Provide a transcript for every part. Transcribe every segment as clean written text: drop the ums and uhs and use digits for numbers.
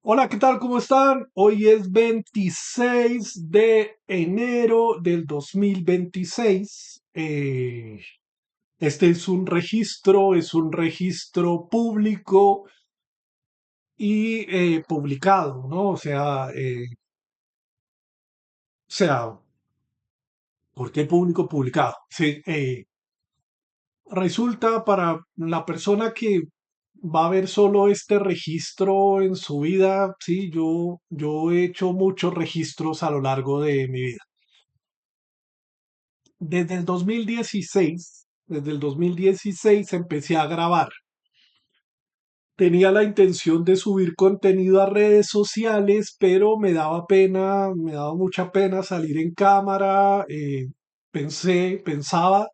Hola, ¿qué tal? ¿Cómo están? Hoy es 26 de enero del 2026. Este es un registro público y publicado, ¿no? O sea, ¿por qué público publicado? Sí, resulta para la persona que va a ver solo este registro en su vida, sí, yo he hecho muchos registros a lo largo de mi vida. Desde el 2016 empecé a grabar. Tenía la intención de subir contenido a redes sociales, pero me daba pena, me daba mucha pena salir en cámara. Pensaba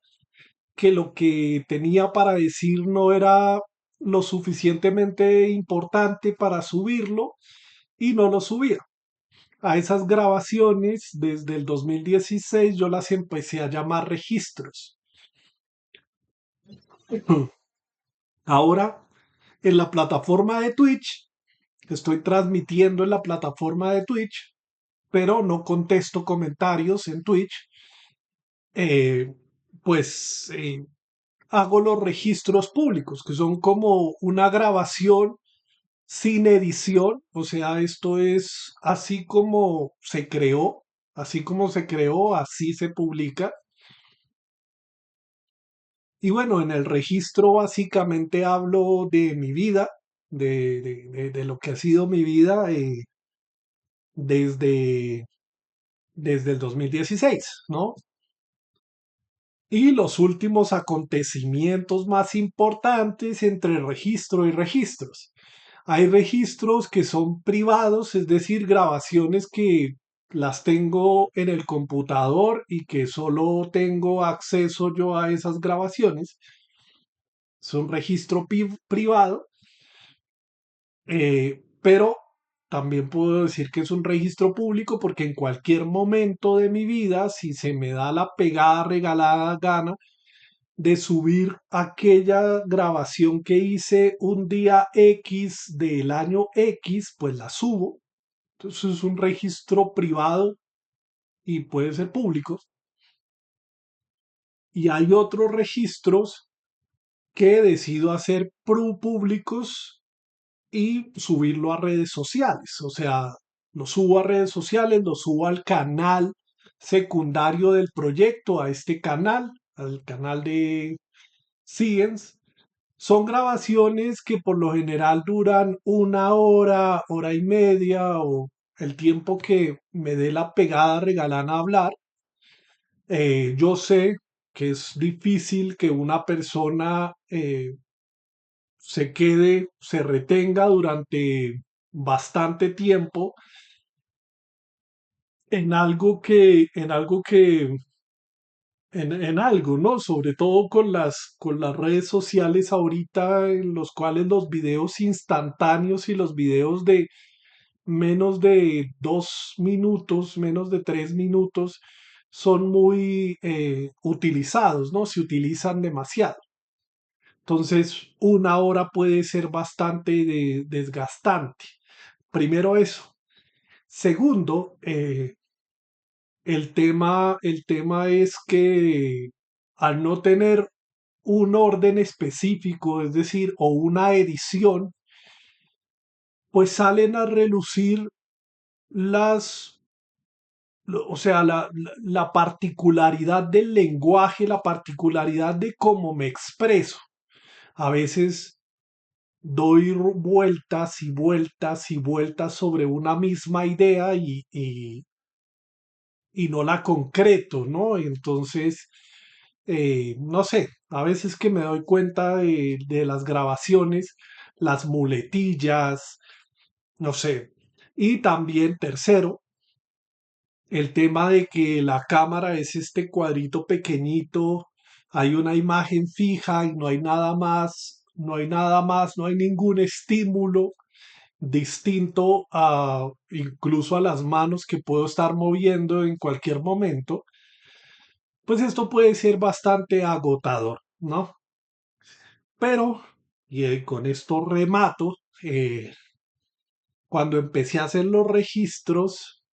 que lo que tenía para decir no era lo suficientemente importante para subirlo y no lo subía. A esas grabaciones, desde el 2016, yo las empecé a llamar registros. Ahora, en la plataforma de Twitch, estoy transmitiendo en la plataforma de Twitch, pero no contesto comentarios en Twitch. eh, pues hago los registros públicos, que son como una grabación sin edición. O sea, esto es así como se creó, así se publica. Y bueno, en el registro básicamente hablo de mi vida, de lo que ha sido mi vida desde, desde el 2016, ¿no? Y los últimos acontecimientos más importantes entre registro y registros. Hay registros que son privados, es decir, grabaciones que las tengo en el computador y que solo tengo acceso yo a esas grabaciones. Es un registro privado. Pero también puedo decir que es un registro público porque en cualquier momento de mi vida, si se me da la pegada regalada gana de subir aquella grabación que hice un día X del año X, pues la subo. Entonces es un registro privado y puede ser público. Y hay otros registros que decido hacer públicos y subirlo a redes sociales. O sea, lo subo a redes sociales, lo subo al canal secundario del proyecto, a este canal, al canal de Science. Son grabaciones que por lo general duran una hora, hora y media o el tiempo que me dé la pegada regalada a hablar. Yo sé que es difícil que una persona se retenga durante bastante tiempo en algo, ¿no? Sobre todo con las redes sociales ahorita, en los cuales los videos instantáneos y los videos de menos de 2 minutos, menos de 3 minutos, son muy utilizados, ¿no? Se utilizan demasiado. Entonces, una hora puede ser bastante desgastante. Primero eso. Segundo, el tema es que al no tener un orden específico, es decir, o una edición, pues salen a relucir las, o sea, la particularidad del lenguaje, la particularidad de cómo me expreso. A veces doy vueltas y vueltas y vueltas sobre una misma idea y no la concreto, ¿no? Entonces, no sé, a veces que me doy cuenta de las grabaciones, las muletillas, no sé. Y también, tercero, el tema de que la cámara es este cuadrito pequeñito, hay una imagen fija y no hay nada más, no hay nada más, no hay ningún estímulo distinto a incluso a las manos que puedo estar moviendo en cualquier momento. Pues esto puede ser bastante agotador, ¿no? Pero, y con esto remato, cuando empecé a hacer los registros,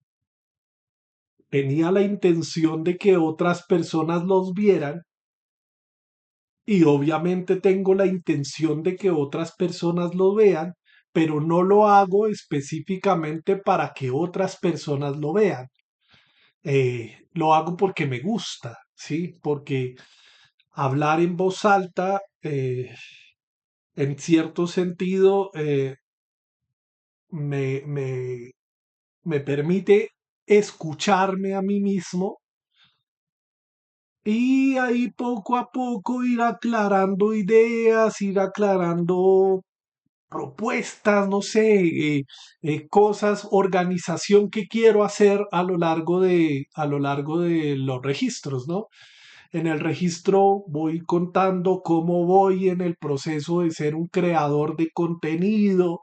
tenía la intención de que otras personas los vieran y obviamente tengo la intención de que otras personas lo vean, pero no lo hago específicamente para que otras personas lo vean. Lo hago porque me gusta, ¿sí? Porque hablar en voz alta, en cierto sentido, me, me, me permite escucharme a mí mismo y ahí poco a poco ir aclarando ideas, ir aclarando propuestas, no sé, cosas, organización que quiero hacer a lo largo de los registros, ¿no? En el registro voy contando cómo voy en el proceso de ser un creador de contenido,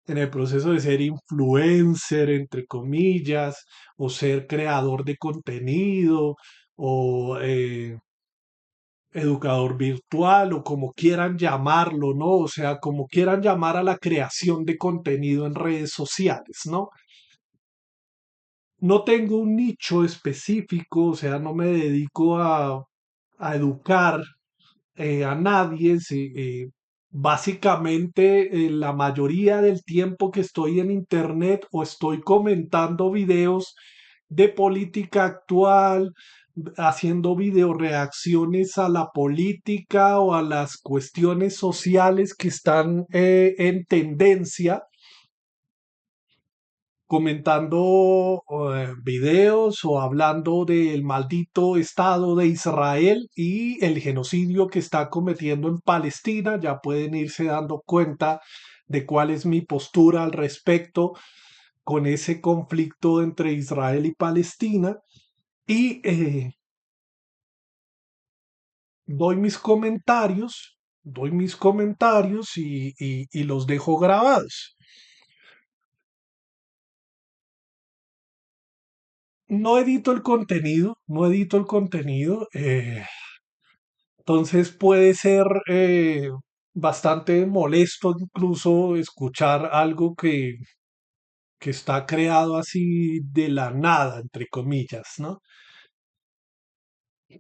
en el proceso de ser influencer, entre comillas, o ser creador de contenido, o educador virtual, o como quieran llamarlo, ¿no? O sea, como quieran llamar a la creación de contenido en redes sociales, ¿no? No tengo un nicho específico, o sea, no me dedico a educar a nadie. Básicamente, la mayoría del tiempo que estoy en internet o estoy comentando videos de política actual, haciendo video reacciones a la política o a las cuestiones sociales que están en tendencia, comentando videos o hablando del maldito Estado de Israel y el genocidio que está cometiendo en Palestina. Ya pueden irse dando cuenta de cuál es mi postura al respecto con ese conflicto entre Israel y Palestina. Y doy mis comentarios y los dejo grabados. No edito el contenido, no edito el contenido. Entonces puede ser bastante molesto incluso escuchar algo que está creado así de la nada, entre comillas, ¿no?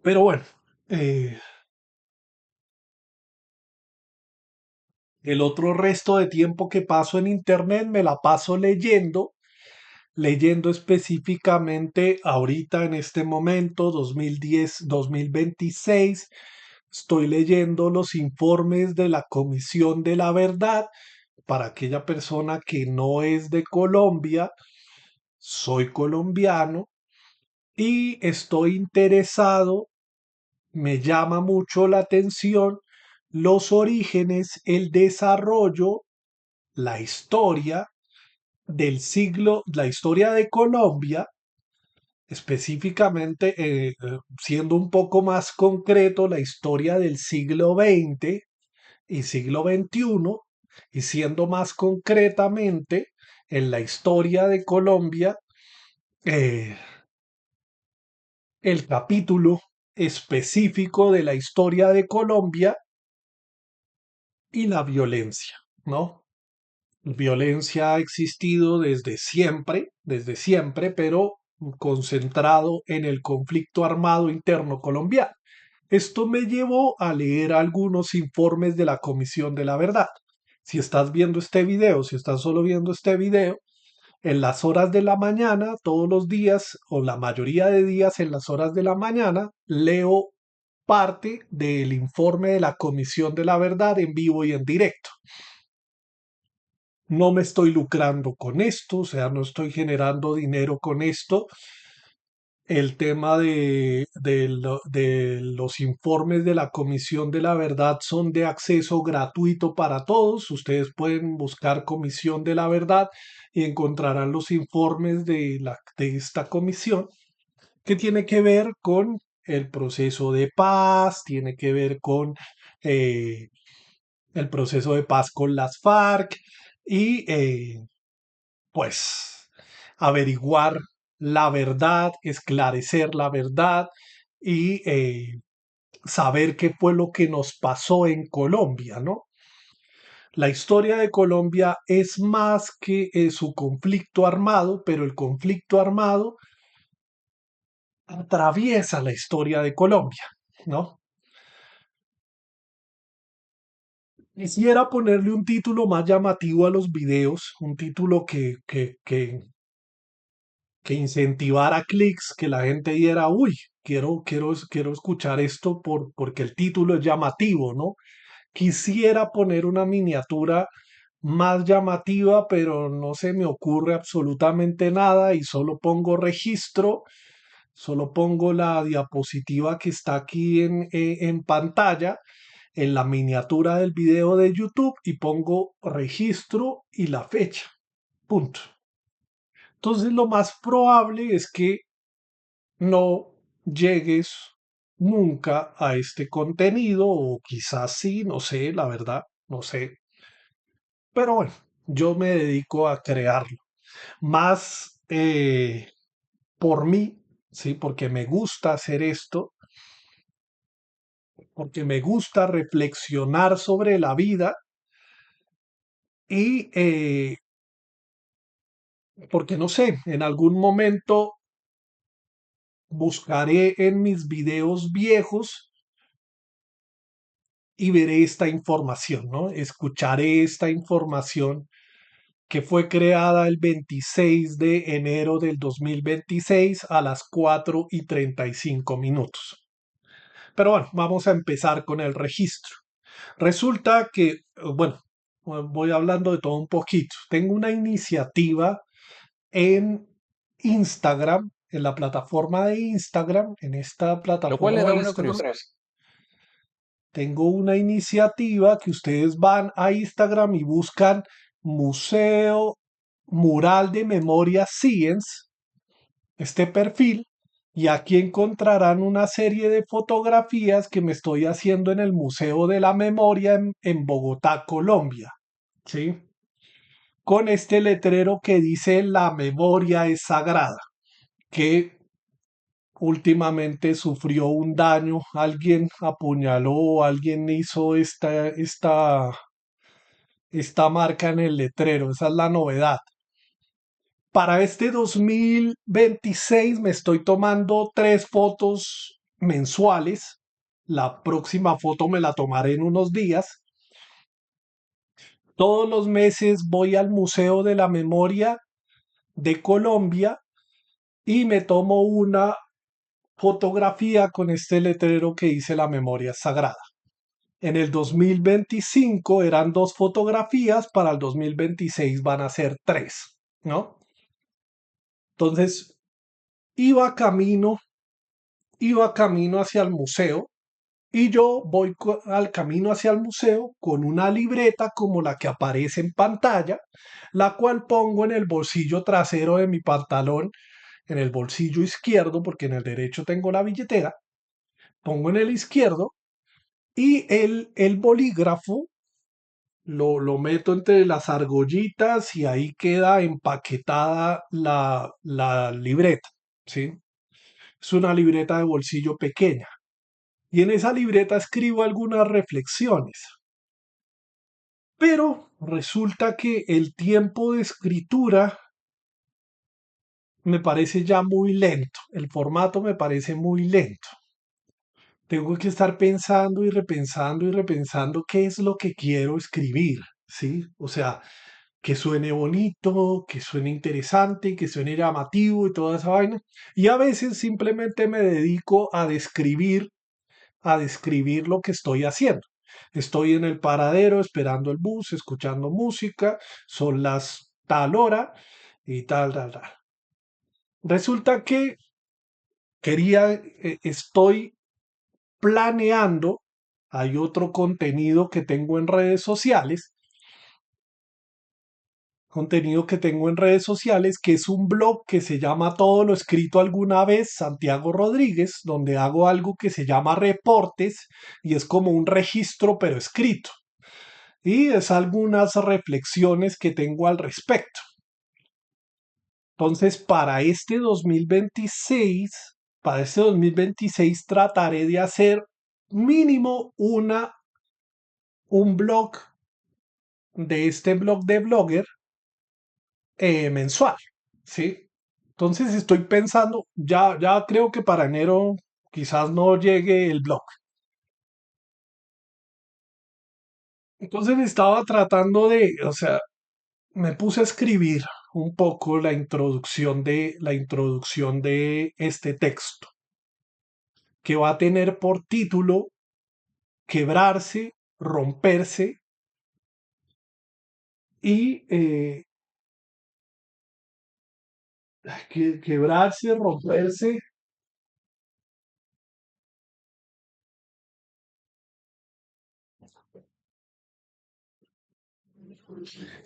Pero bueno, eh, el otro resto de tiempo que paso en internet me la paso leyendo específicamente ahorita en este momento, 2010, 2026. Estoy leyendo los informes de la Comisión de la Verdad. Para aquella persona que no es de Colombia, soy colombiano y estoy interesado, me llama mucho la atención los orígenes, el desarrollo, la historia la historia de Colombia, específicamente, siendo un poco más concreto, la historia del siglo XX y siglo XXI, y siendo más concretamente en la historia de Colombia, eh, el capítulo específico de la historia de Colombia y la violencia, ¿no? Violencia ha existido desde siempre, pero concentrado en el conflicto armado interno colombiano. Esto me llevó a leer algunos informes de la Comisión de la Verdad. Si estás viendo este video, si estás solo viendo este video, en las horas de la mañana, todos los días, o la mayoría de días en las horas de la mañana, leo parte del informe de la Comisión de la Verdad en vivo y en directo. No me estoy lucrando con esto, o sea, no estoy generando dinero con esto. El tema de los informes de la Comisión de la Verdad son de acceso gratuito para todos. Ustedes pueden buscar Comisión de la Verdad y encontrarán los informes de esta comisión, que tiene que ver con el proceso de paz, tiene que ver con eh, el proceso de paz con las FARC y pues averiguar la verdad, esclarecer la verdad y saber qué fue lo que nos pasó en Colombia, ¿no? La historia de Colombia es más que su conflicto armado, pero el conflicto armado atraviesa la historia de Colombia, ¿no? Quisiera ponerle un título más llamativo a los videos, un título que incentivara clics, que la gente diera, uy, quiero escuchar esto porque el título es llamativo, ¿no? Quisiera poner una miniatura más llamativa, pero no se me ocurre absolutamente nada y solo pongo registro, solo pongo la diapositiva que está aquí en pantalla, en la miniatura del video de YouTube y pongo registro y la fecha. Punto. Entonces lo más probable es que no llegues nunca a este contenido o quizás sí, no sé, la verdad, no sé. Pero bueno, yo me dedico a crearlo. Más por mí, ¿sí? Porque me gusta hacer esto, porque me gusta reflexionar sobre la vida y porque no sé, en algún momento buscaré en mis videos viejos y veré esta información, ¿no? Escucharé esta información que fue creada el 26 de enero del 2026 a las 4:35. Pero bueno, vamos a empezar con el registro. Resulta que, bueno, voy hablando de todo un poquito. Tengo una iniciativa en Instagram, en la plataforma de Instagram, en esta Lo cual les plataforma da de una Instagram, curiosidad. tengo una iniciativa que ustedes van a Instagram y buscan Museo Mural de Memoria Science, este perfil, y aquí encontrarán una serie de fotografías que me estoy haciendo en el Museo de la Memoria en Bogotá, Colombia. ¿Sí? Con este letrero que dice la memoria es sagrada, que últimamente sufrió un daño, alguien apuñaló, alguien hizo esta marca en el letrero, esa es la novedad. Para este 2026 me estoy tomando 3 fotos mensuales. La próxima foto me la tomaré en unos días. Todos los meses voy al Museo de la Memoria de Colombia y me tomo una fotografía con este letrero que dice la memoria es sagrada. En el 2025 eran 2 fotografías, para el 2026 van a ser 3, ¿no? Entonces, iba camino, iba camino hacia el museo y yo voy al camino hacia el museo con una libreta como la que aparece en pantalla, la cual pongo en el bolsillo trasero de mi pantalón, en el bolsillo izquierdo, porque en el derecho tengo la billetera, pongo en el izquierdo y el bolígrafo lo meto entre las argollitas y ahí queda empaquetada la libreta, ¿sí? Es una libreta de bolsillo pequeña. Y en esa libreta escribo algunas reflexiones. Pero resulta que el tiempo de escritura me parece ya muy lento. El formato me parece muy lento. Tengo que estar pensando y repensando qué es lo que quiero escribir, ¿sí? O sea, que suene bonito, que suene interesante, que suene llamativo y toda esa vaina. Y a veces simplemente me dedico a describir lo que estoy haciendo. Estoy en el paradero esperando el bus, escuchando música, son las tal hora y tal, tal, tal. Resulta que estoy planeando, hay otro contenido que tengo en redes sociales, que es un blog que se llama Todo lo escrito alguna vez, Santiago Rodríguez, donde hago algo que se llama reportes y es como un registro pero escrito. Y es algunas reflexiones que tengo al respecto. Entonces, para este 2026 trataré de hacer mínimo un blog de este blog de Blogger mensual, ¿sí? Entonces estoy pensando, ya creo que para enero quizás no llegue el blog. Entonces estaba tratando o sea, me puse a escribir un poco la introducción de este texto, que va a tener por título Quebrarse, romperse y quebrarse, romperse,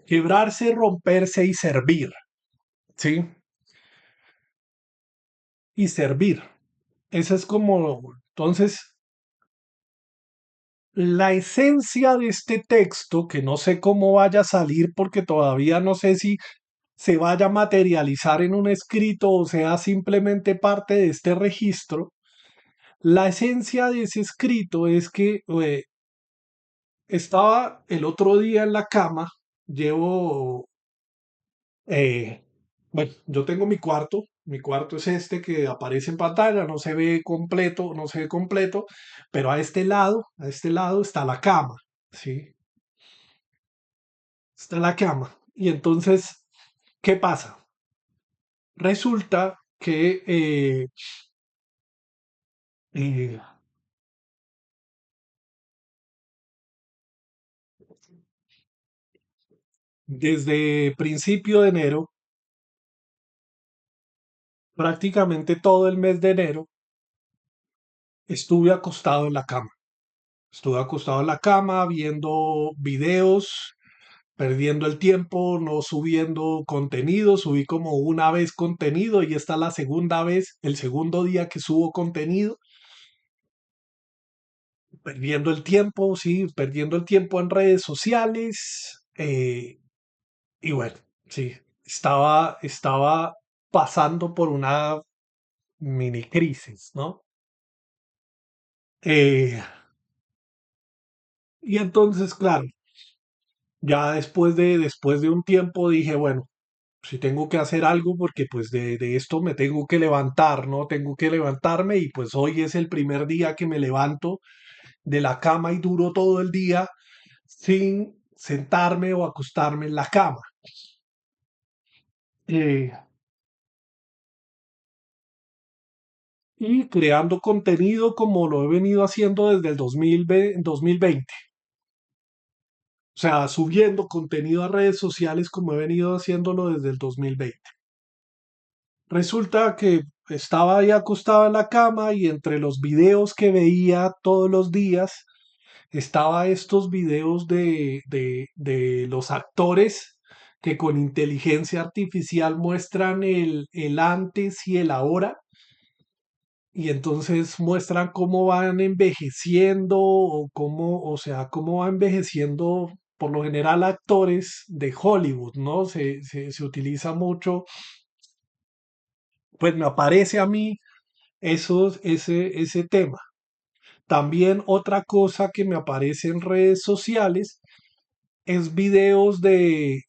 quebrarse, romperse y servir, ¿sí? Y servir. Esa es como, entonces, la esencia de este texto, que no sé cómo vaya a salir porque todavía no sé si se vaya a materializar en un escrito o sea simplemente parte de este registro, la esencia de ese escrito es que estaba el otro día en la cama, llevo, eh, bueno, yo tengo mi cuarto es este que aparece en pantalla, no se ve completo, no se ve completo, pero a este lado está la cama, ¿sí? Está la cama. Y entonces, ¿qué pasa? Resulta que eh, desde principio de enero, prácticamente todo el mes de enero, estuve acostado en la cama. Estuve acostado en la cama viendo videos, perdiendo el tiempo, no subiendo contenido. Subí como una vez contenido y esta es la segunda vez, el segundo día que subo contenido. Perdiendo el tiempo, sí, perdiendo el tiempo en redes sociales. Y bueno, sí, estaba pasando por una mini crisis, ¿no? Eh, y entonces, claro, ya después de un tiempo dije, bueno, si tengo que hacer algo porque pues de esto me tengo que levantar, ¿no? Tengo que levantarme y pues hoy es el primer día que me levanto de la cama y duro todo el día sin sentarme o acostarme en la cama. Eh, y creando contenido como lo he venido haciendo desde el 2020. O sea, subiendo contenido a redes sociales como he venido haciéndolo desde el 2020. Resulta que estaba ahí acostado en la cama y entre los videos que veía todos los días estaba estos videos de los actores que con inteligencia artificial muestran el antes y el ahora y entonces muestran cómo van envejeciendo o cómo, o sea, cómo va envejeciendo por lo general actores de Hollywood, ¿no? Se utiliza mucho, pues me aparece a mí ese tema. También otra cosa que me aparece en redes sociales es videos de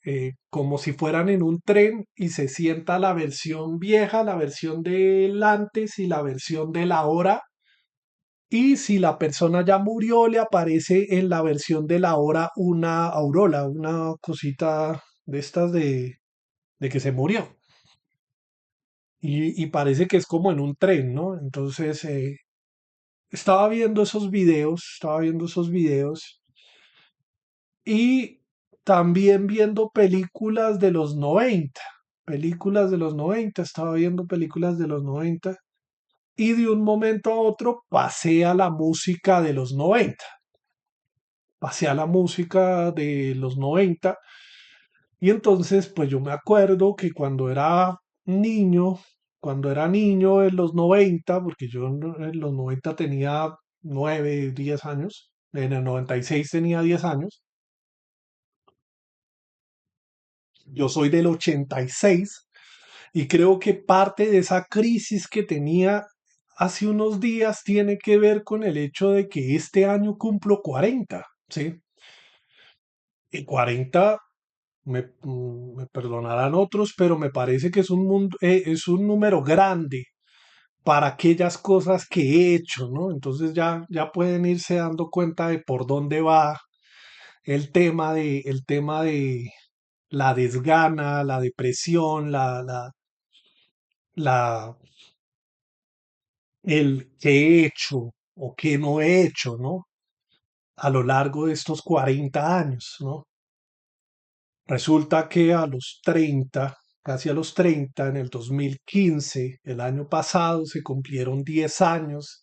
como si fueran en un tren y se sienta la versión vieja, la versión del antes y la versión del ahora. Y si la persona ya murió, le aparece en la versión de la hora una aurola, una cosita de estas de que se murió. Y parece que es como en un tren, ¿no? Entonces, estaba viendo esos videos y también viendo películas de los 90, estaba viendo películas de los 90 y de un momento a otro pasé a la música de los 90, pasé a la música de los 90 y entonces pues yo me acuerdo que cuando era niño en los 90, porque yo en los 90 tenía 9 10 años, en el 96 tenía 10 años. Yo soy del 86 y creo que parte de esa crisis que tenía hace unos días tiene que ver con el hecho de que este año cumplo 40, ¿sí? Y 40, me perdonarán otros, pero me parece que es es un número grande para aquellas cosas que he hecho, ¿no? Entonces ya pueden irse dando cuenta de por dónde va el tema de la desgana, la depresión, la, el qué he hecho o qué no he hecho, ¿no? A lo largo de estos 40 años, ¿no? Resulta que a los 30, casi a los 30, en el 2015, el año pasado, se cumplieron 10 años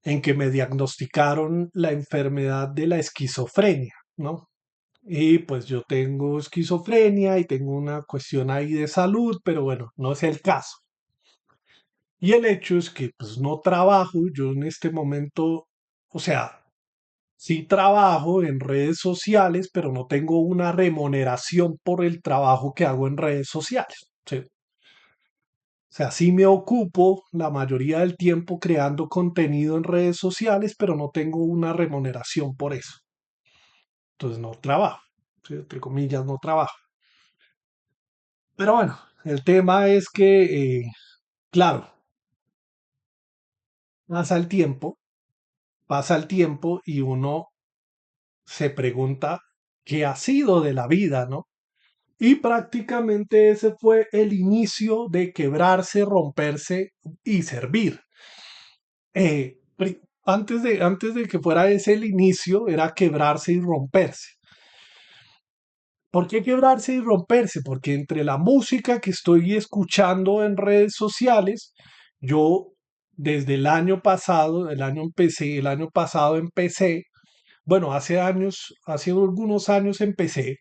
en que me diagnosticaron la enfermedad de la esquizofrenia, ¿no? Y pues yo tengo esquizofrenia y tengo una cuestión ahí de salud, pero bueno, no es el caso. Y el hecho es que pues no trabajo, yo en este momento, o sea, sí trabajo en redes sociales, pero no tengo una remuneración por el trabajo que hago en redes sociales. ¿Sí? O sea, sí me ocupo la mayoría del tiempo creando contenido en redes sociales, pero no tengo una remuneración por eso. Entonces no trabajo, ¿sí? Entre comillas, no trabajo. Pero bueno, el tema es que, claro, pasa el tiempo, pasa el tiempo y uno se pregunta qué ha sido de la vida, ¿no? Y prácticamente ese fue el inicio de quebrarse, romperse y servir. Antes de que fuera ese el inicio, era quebrarse y romperse. ¿Por qué quebrarse y romperse? Porque entre la música que estoy escuchando en redes sociales, yo desde el año pasado empecé, bueno, hace algunos años empecé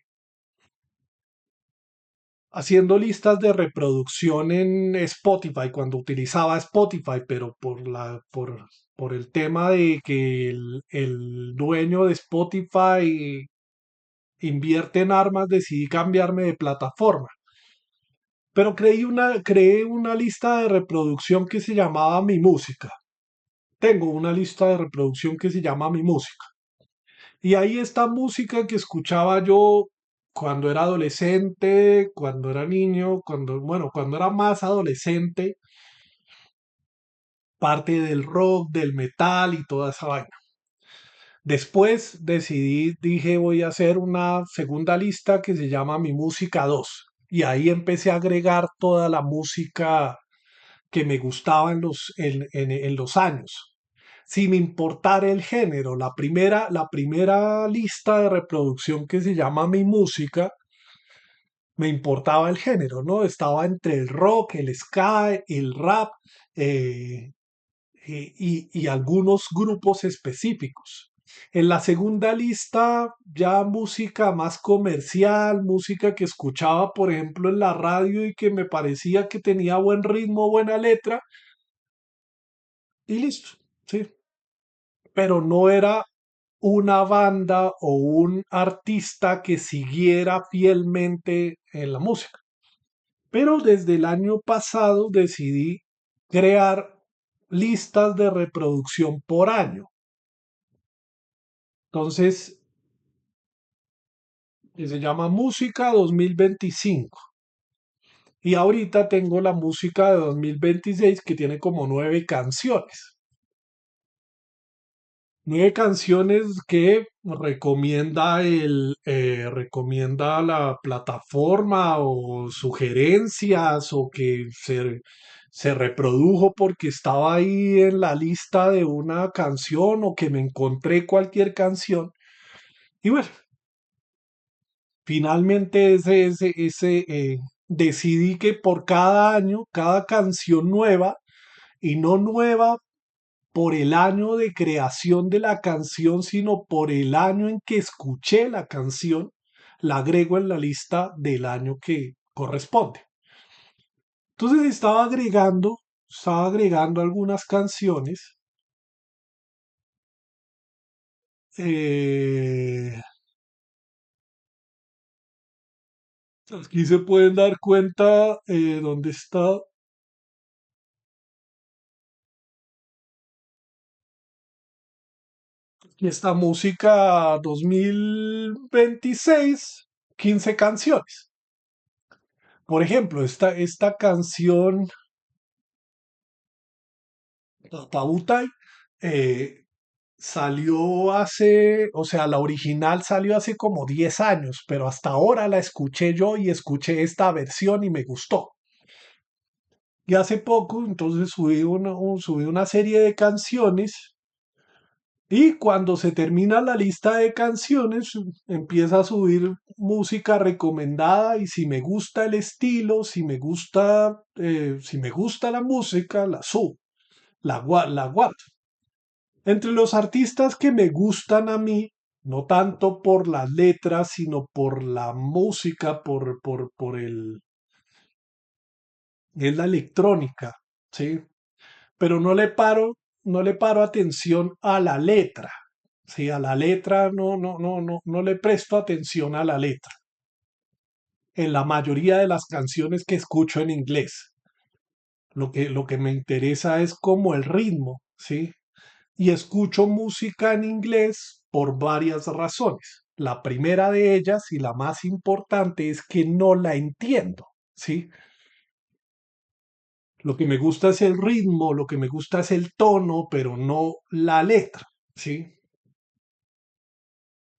haciendo listas de reproducción en Spotify cuando utilizaba Spotify, pero por el tema de que el dueño de Spotify invierte en armas, decidí cambiarme de plataforma. Pero creé una lista de reproducción que se llamaba Mi Música. Tengo una lista de reproducción que se llama Mi Música. Y ahí está música que escuchaba yo cuando era adolescente, cuando era niño, bueno, cuando era más adolescente, parte del rock, del metal y toda esa vaina. Después dije voy a hacer una segunda lista que se llama Mi Música 2. Y ahí empecé a agregar toda la música que me gustaba en los años, sin importar el género. La primera lista de reproducción que se llama Mi Música, me importaba el género, ¿no? Estaba entre el rock, el ska, el rap eh, y algunos grupos específicos. En la segunda lista, ya música más comercial, música que escuchaba, por ejemplo, en la radio y que me parecía que tenía buen ritmo, buena letra, y listo, sí. Pero no era una banda o un artista que siguiera fielmente en la música. Pero desde el año pasado decidí crear listas de reproducción por año. Entonces, se llama Música 2025. Y ahorita tengo la música de 2026 que tiene como 9 canciones. 9 canciones que recomienda la plataforma o sugerencias o que se reprodujo porque estaba ahí en la lista de una canción o que me encontré cualquier canción. Y bueno, finalmente decidí que por cada año, cada canción nueva, y no nueva por el año de creación de la canción, sino por el año en que escuché la canción, la agrego en la lista del año que corresponde. Entonces estaba agregando algunas canciones. eh, Aquí se pueden dar cuenta dónde está. Y esta música 2026, 15 canciones. Por ejemplo, esta canción, Tabutai, eh, salió hace, o sea, la original salió hace como 10 años, pero hasta ahora la escuché yo y escuché esta versión y me gustó. Y hace poco, entonces subí una serie de canciones y cuando se termina la lista de canciones, empieza a subir música recomendada y si me gusta el estilo, si me gusta la música, la subo, la guardo. Entre los artistas que me gustan a mí, no tanto por las letras, sino por la música, es la electrónica, ¿sí? Pero no le paro atención a la letra, ¿sí? A la letra no le presto atención a la letra. En la mayoría de las canciones que escucho en inglés, lo que me interesa es como el ritmo, ¿sí? Y escucho música en inglés por varias razones. La primera de ellas y la más importante es que no la entiendo, ¿sí? Lo que me gusta es el ritmo, lo que me gusta es el tono, pero no la letra, ¿sí?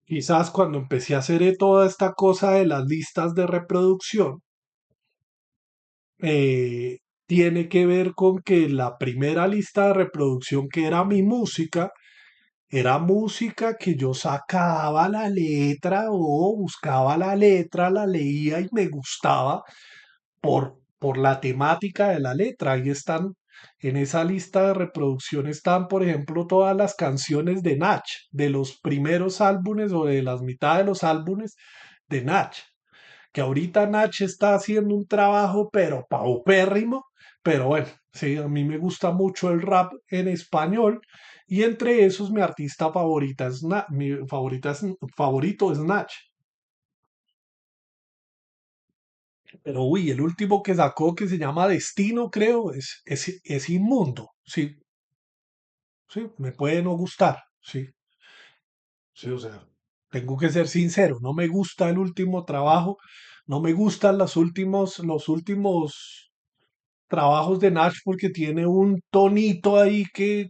Quizás cuando empecé a hacer toda esta cosa de las listas de reproducción, eh, tiene que ver con que la primera lista de reproducción que era música que yo sacaba la letra o buscaba la letra, la leía y me gustaba por la temática de la letra. Ahí están, en esa lista de reproducción están, por ejemplo, todas las canciones de Nach, de los primeros álbumes o de las mitades de los álbumes de Nach. Que ahorita Nach está haciendo un trabajo, pero paupérrimo. Pero bueno, sí, a mí me gusta mucho el rap en español. Y entre esos, mi artista favorita es favorito es Nach. Pero uy, el último que sacó que se llama Destino, creo, es inmundo. Sí, sí, me puede no gustar. Sí, sí, o sea, tengo que ser sincero, no me gusta el último trabajo, no me gustan los últimos trabajos de Nash porque tiene un tonito ahí que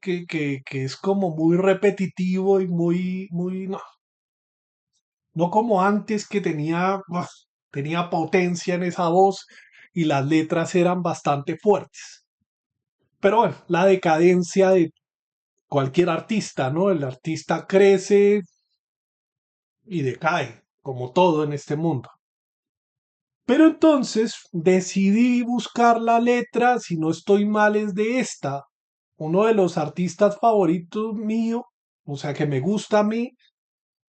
es como muy repetitivo y no, no como antes que tenía potencia en esa voz y las letras eran bastante fuertes. Pero bueno, la decadencia de cualquier artista, ¿no? El artista crece y decae, como todo en este mundo. Pero entonces decidí buscar la letra, si no estoy mal, es de esta. Uno de los artistas favoritos mío, o sea, que me gusta a mí,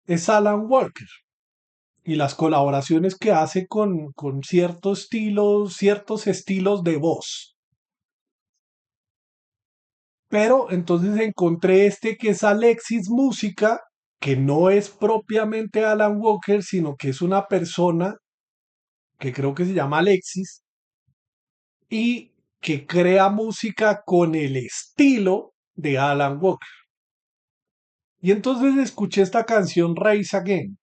es Alan Walker. Y las colaboraciones que hace con ciertos estilos de voz. Pero entonces encontré este que es Alexis Música, que no es propiamente Alan Walker, sino que es una persona que creo que se llama Alexis y que crea música con el estilo de Alan Walker. Y entonces escuché esta canción Rise Again.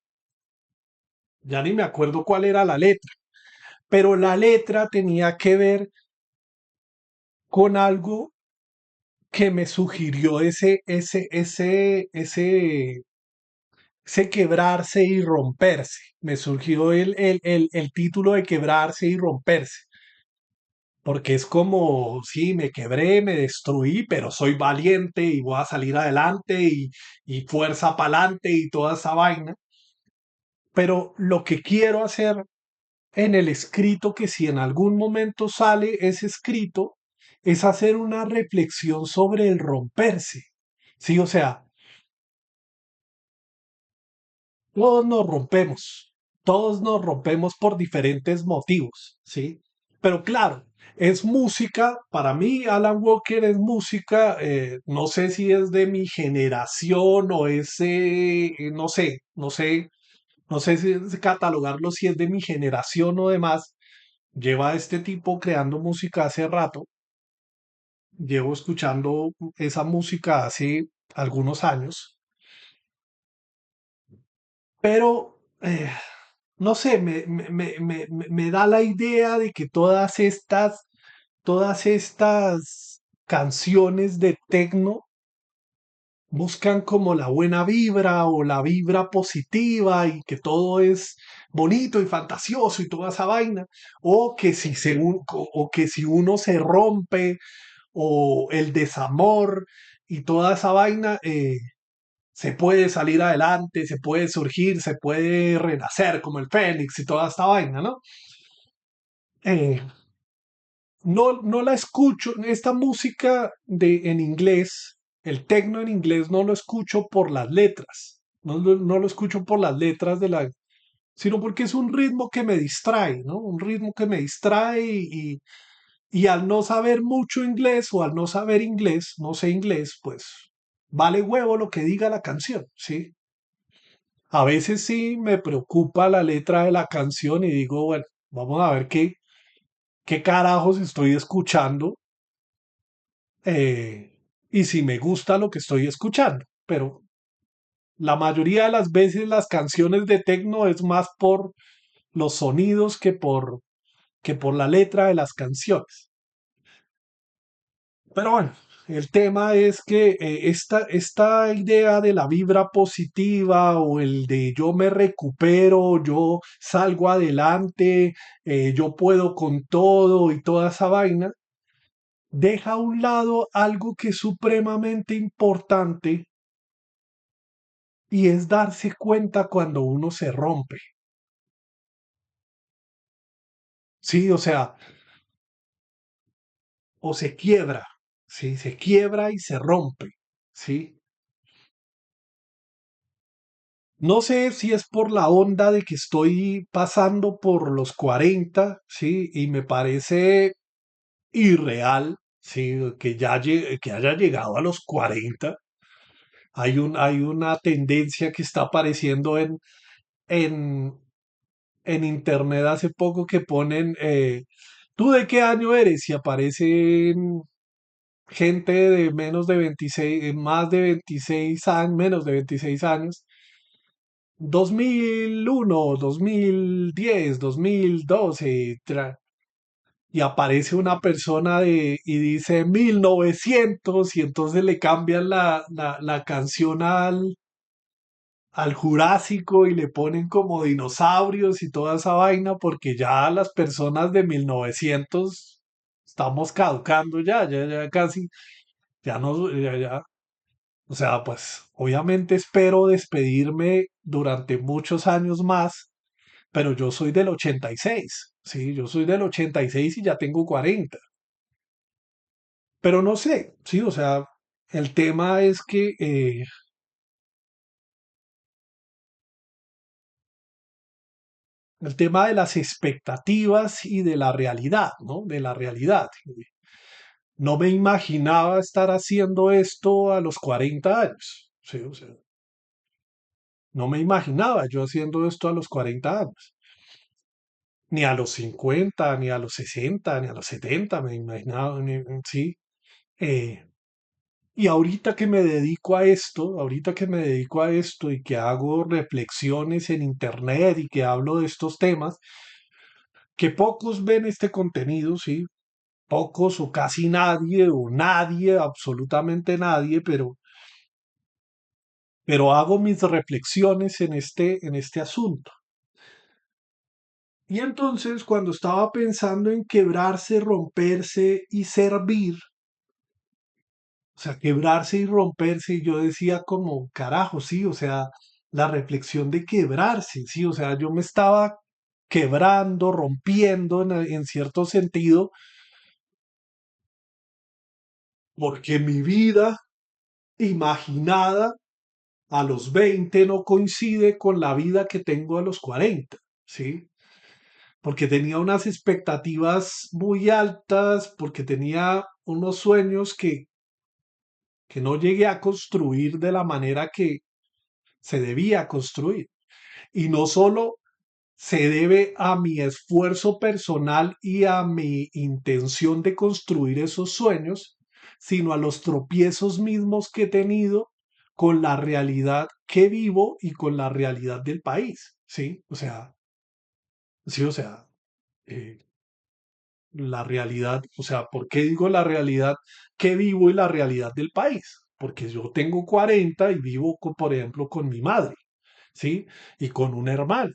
Ya ni me acuerdo cuál era la letra, pero la letra tenía que ver con algo que me sugirió ese quebrarse y romperse. Me surgió el título de quebrarse y romperse. Porque es como, sí, me quebré, me destruí, pero soy valiente y voy a salir adelante y fuerza para adelante y toda esa vaina. Pero lo que quiero hacer en el escrito, que si en algún momento sale ese escrito, es hacer una reflexión sobre el romperse. Sí, o sea, todos nos rompemos por diferentes motivos, ¿sí? Pero claro, es música, para mí Alan Walker es música, no sé si es de mi generación o no sé si es catalogarlo si es de mi generación o demás. Lleva este tipo creando música hace rato, llevo escuchando esa música hace algunos años Pero, no sé, me da la idea de que todas estas canciones de tecno buscan como la buena vibra o la vibra positiva y que todo es bonito y fantasioso y toda esa vaina, o que si uno se rompe o el desamor y toda esa vaina, se puede salir adelante, se puede surgir, se puede renacer como el Fénix y toda esta vaina, ¿no? Eh, no la escucho, esta música en inglés, el tecno en inglés no lo escucho por las letras, no lo escucho por las letras sino porque es un ritmo que me distrae, ¿no? Un ritmo que me distrae y al no saber mucho inglés o al no saber inglés, no sé inglés, pues vale huevo lo que diga la canción, ¿sí? A veces sí me preocupa la letra de la canción y digo, bueno, vamos a ver qué carajos estoy escuchando, eh, y si me gusta lo que estoy escuchando. Pero la mayoría de las veces las canciones de techno es más por los sonidos que por la letra de las canciones. Pero bueno, el tema es que esta idea de la vibra positiva o el de yo me recupero, yo salgo adelante, yo puedo con todo y toda esa vaina, deja a un lado algo que es supremamente importante y es darse cuenta cuando uno se rompe. Sí, o sea, o se quiebra, sí, se quiebra y se rompe, sí. No sé si es por la onda de que estoy pasando por los 40, sí, y me parece irreal, sí, que haya llegado a los 40. Hay una tendencia que está apareciendo en, en internet hace poco que ponen, ¿tú de qué año eres? Y aparecen gente de menos de 26, más de 26 años, menos de 26 años, 2001, 2010, 2012, y aparece una persona y dice 1900 y entonces le cambian la canción al Jurásico y le ponen como dinosaurios y toda esa vaina porque ya las personas de 1900 estamos caducando ya casi, ya no, ya. O sea, pues obviamente espero despedirme durante muchos años más, pero yo soy del 86, sí, yo soy del 86 y ya tengo 40. Pero no sé, sí, o sea, el tema es que el tema de las expectativas y de la realidad, ¿no? De la realidad. No me imaginaba estar haciendo esto a los 40 años, sí, o sea, no me imaginaba yo haciendo esto a los 40 años. Ni a los 50 ni a los 60 ni a los 70 me imaginaba, sí. Eh, y ahorita que me dedico a esto y que hago reflexiones en internet y que hablo de estos temas, que pocos ven este contenido, sí, pocos o casi nadie o nadie, absolutamente nadie, pero hago mis reflexiones en este asunto. Y entonces cuando estaba pensando en quebrarse, romperse y servir, o sea, quebrarse y romperse, y yo decía como, carajo, sí, o sea, la reflexión de quebrarse, sí, o sea, yo me estaba quebrando, rompiendo en cierto sentido, porque mi vida imaginada a los 20 no coincide con la vida que tengo a los 40, ¿sí? Porque tenía unas expectativas muy altas, porque tenía unos sueños que no llegué a construir de la manera que se debía construir. Y no solo se debe a mi esfuerzo personal y a mi intención de construir esos sueños, sino a los tropiezos mismos que he tenido con la realidad que vivo y con la realidad del país, ¿sí? Sí, o sea, eh, la realidad, o sea, ¿por qué digo la realidad que vivo y la realidad del país? Porque yo tengo 40 y vivo, por ejemplo, con mi madre, ¿sí? Y con un hermano.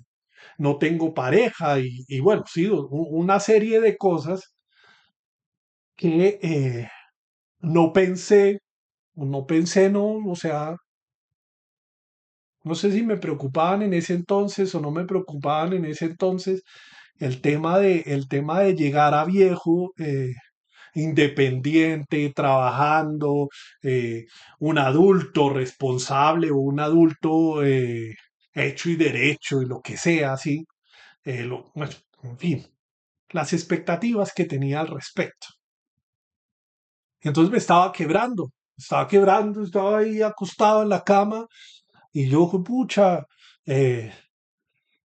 No tengo pareja y bueno, sí, una serie de cosas que no pensé, no pensé, no, o sea, no sé si me preocupaban en ese entonces o no me preocupaban en ese entonces el tema de llegar a viejo, independiente, trabajando, eh, un adulto responsable o un adulto hecho y derecho y lo que sea, así, bueno, en fin, las expectativas que tenía al respecto. Y entonces me estaba ahí acostado en la cama y yo, pucha, eh,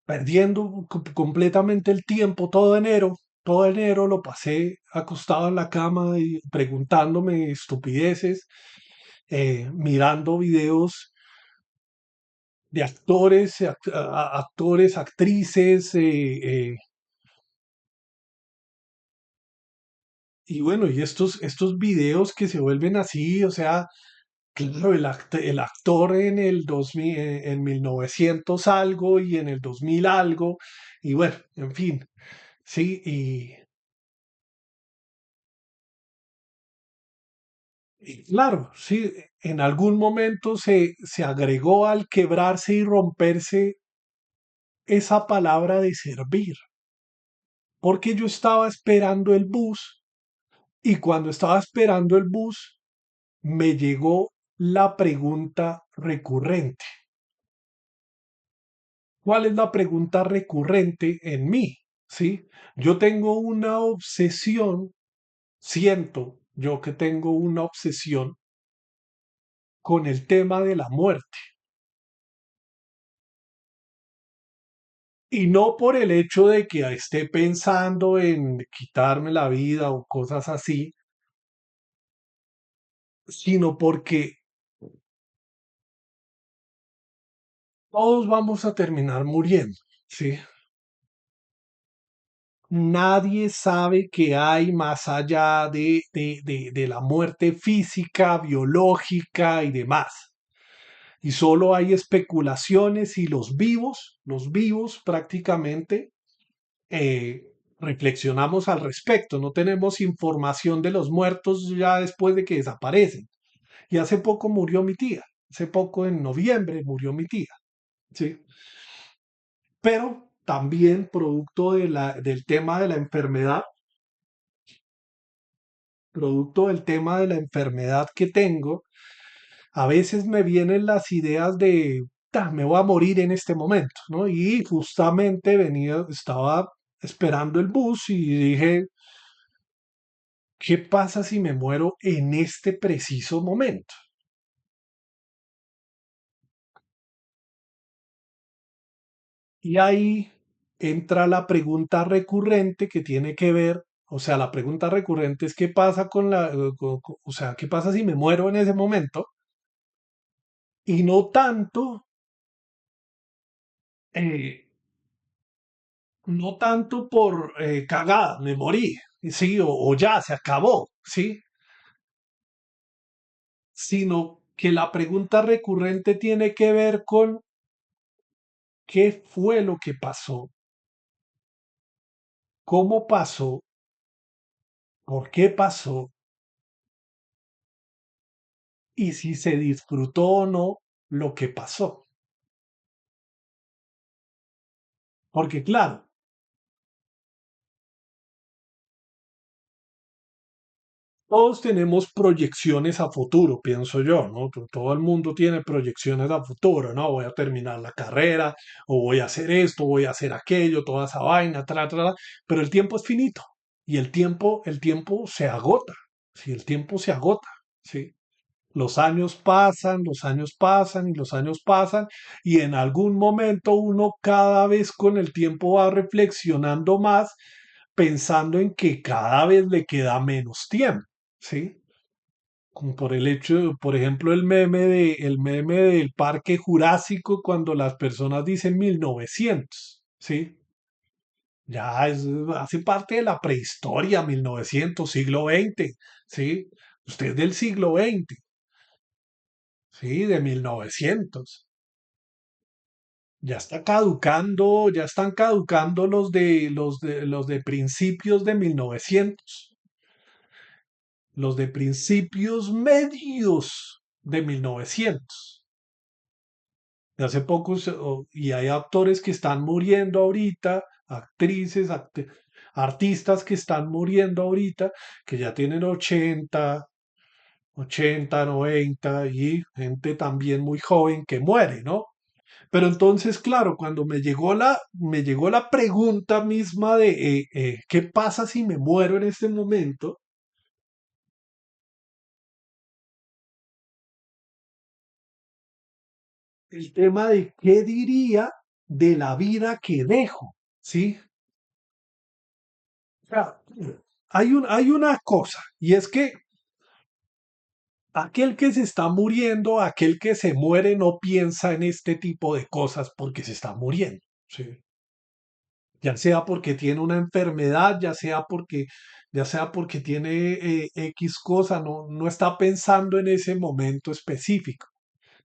perdiendo completamente el tiempo, todo enero lo pasé acostado en la cama y preguntándome estupideces, mirando videos de actores, actores, actrices, y bueno, y estos videos que se vuelven así, o sea, claro, el actor en el 2000, en 1900 algo y en el 2000 algo, y bueno, en fin, sí, y claro, sí, en algún momento se agregó al quebrarse y romperse esa palabra de servir, porque yo estaba esperando el bus y cuando estaba esperando el bus me llegó la pregunta recurrente. ¿Cuál es la pregunta recurrente en mí? ¿Sí? Yo tengo una obsesión, siento yo que tengo una obsesión con el tema de la muerte. Y no por el hecho de que esté pensando en quitarme la vida o cosas así, sino porque todos vamos a terminar muriendo, ¿sí? Nadie sabe qué hay más allá de la muerte física, biológica y demás. Y solo hay especulaciones y los vivos prácticamente reflexionamos al respecto. No tenemos información de los muertos ya después de que desaparecen. Y hace poco murió mi tía. Hace poco, en noviembre, murió mi tía. ¿Sí? Pero también producto del tema de la enfermedad, producto del tema de la enfermedad que tengo, a veces me vienen las ideas de, me voy a morir en este momento, ¿no? Y justamente estaba esperando el bus y dije, ¿qué pasa si me muero en este preciso momento? Y ahí entra la pregunta recurrente que tiene que ver, o sea, la pregunta recurrente es ¿qué pasa o sea, qué pasa si me muero en ese momento? Y no tanto, eh, no tanto por cagada, me morí, sí, o ya se acabó, sí, sino que la pregunta recurrente tiene que ver con qué fue lo que pasó, cómo pasó, por qué pasó y si se disfrutó o no lo que pasó. Porque claro, todos tenemos proyecciones a futuro, pienso yo, ¿no? Todo el mundo tiene proyecciones a futuro, ¿no? Voy a terminar la carrera, o voy a hacer esto, voy a hacer aquello, toda esa vaina, pero el tiempo es finito y el tiempo se agota, sí, el tiempo se agota, sí. Los años pasan y los años pasan y en algún momento uno cada vez con el tiempo va reflexionando más, pensando en que cada vez le queda menos tiempo, ¿sí? como por el hecho, por ejemplo, el meme del Parque Jurásico cuando las personas dicen 1900, ¿sí? Ya hace parte de la prehistoria, 1900, siglo XX, ¿sí? Usted es del siglo XX, ¿sí? De 1900. Ya está caducando, ya están caducando los de principios de 1900, los de principios medios de 1900. De hace poco, y hay actores que están muriendo ahorita, actrices, artistas que están muriendo ahorita, que ya tienen 80, 90 y gente también muy joven que muere, ¿no? Pero entonces, claro, cuando me llegó la pregunta misma de ¿qué pasa si me muero en este momento? El tema de qué diría de la vida que dejo, ¿sí? O sea, hay una cosa, y es que aquel que se está muriendo, aquel que se muere, no piensa en este tipo de cosas porque se está muriendo, ¿sí? Ya sea porque tiene una enfermedad, ya sea porque tiene X cosa, no está pensando en ese momento específico,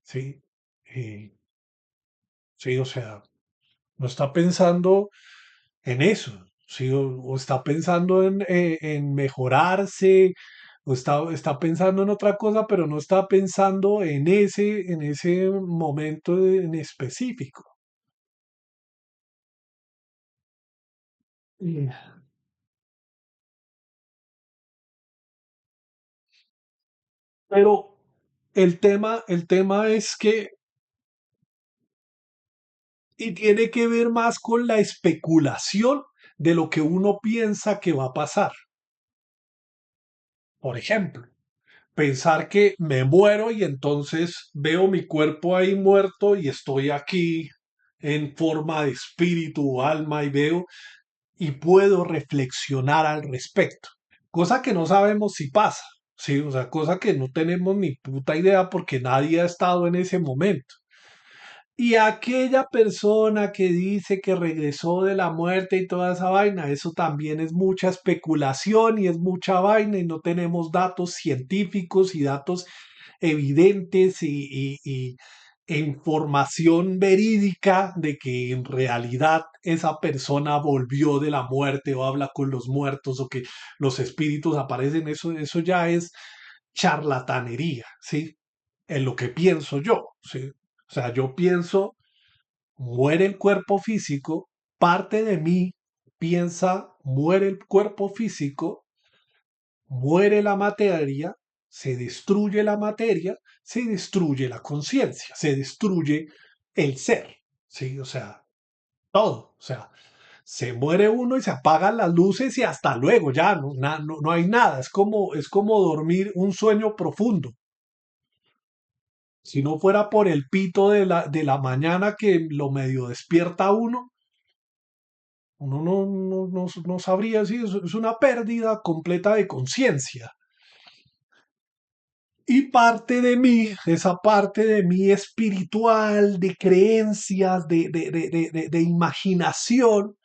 ¿sí? Eh, sí, o sea, no está pensando en eso, ¿sí? O está pensando en mejorarse, está pensando en otra cosa, pero no está pensando en ese momento en específico. Mm. Pero el tema es que, y tiene que ver más con la especulación de lo que uno piensa que va a pasar. Por ejemplo, pensar que me muero y entonces veo mi cuerpo ahí muerto y estoy aquí en forma de espíritu o alma y veo y puedo reflexionar al respecto. Cosa que no sabemos si pasa, ¿sí? O sea, cosa que no tenemos ni puta idea porque nadie ha estado en ese momento. Y aquella persona que dice que regresó de la muerte y toda esa vaina, eso también es mucha especulación y es mucha vaina y no tenemos datos científicos y datos evidentes e información verídica de que en realidad esa persona volvió de la muerte o habla con los muertos o que los espíritus aparecen. Eso ya es charlatanería, ¿sí? En lo que pienso yo, ¿sí? O sea, yo pienso, muere el cuerpo físico, parte de mí piensa, muere el cuerpo físico, muere la materia, se destruye la conciencia, se destruye el ser, ¿sí? O sea, todo, o sea, se muere uno y se apagan las luces y hasta luego, ya no hay nada, es como dormir un sueño profundo. Si no fuera por el pito de la mañana que lo medio despierta uno no sabría si es una pérdida completa de conciencia. Y parte de mí, esa parte de mí espiritual, de creencias, de imaginación,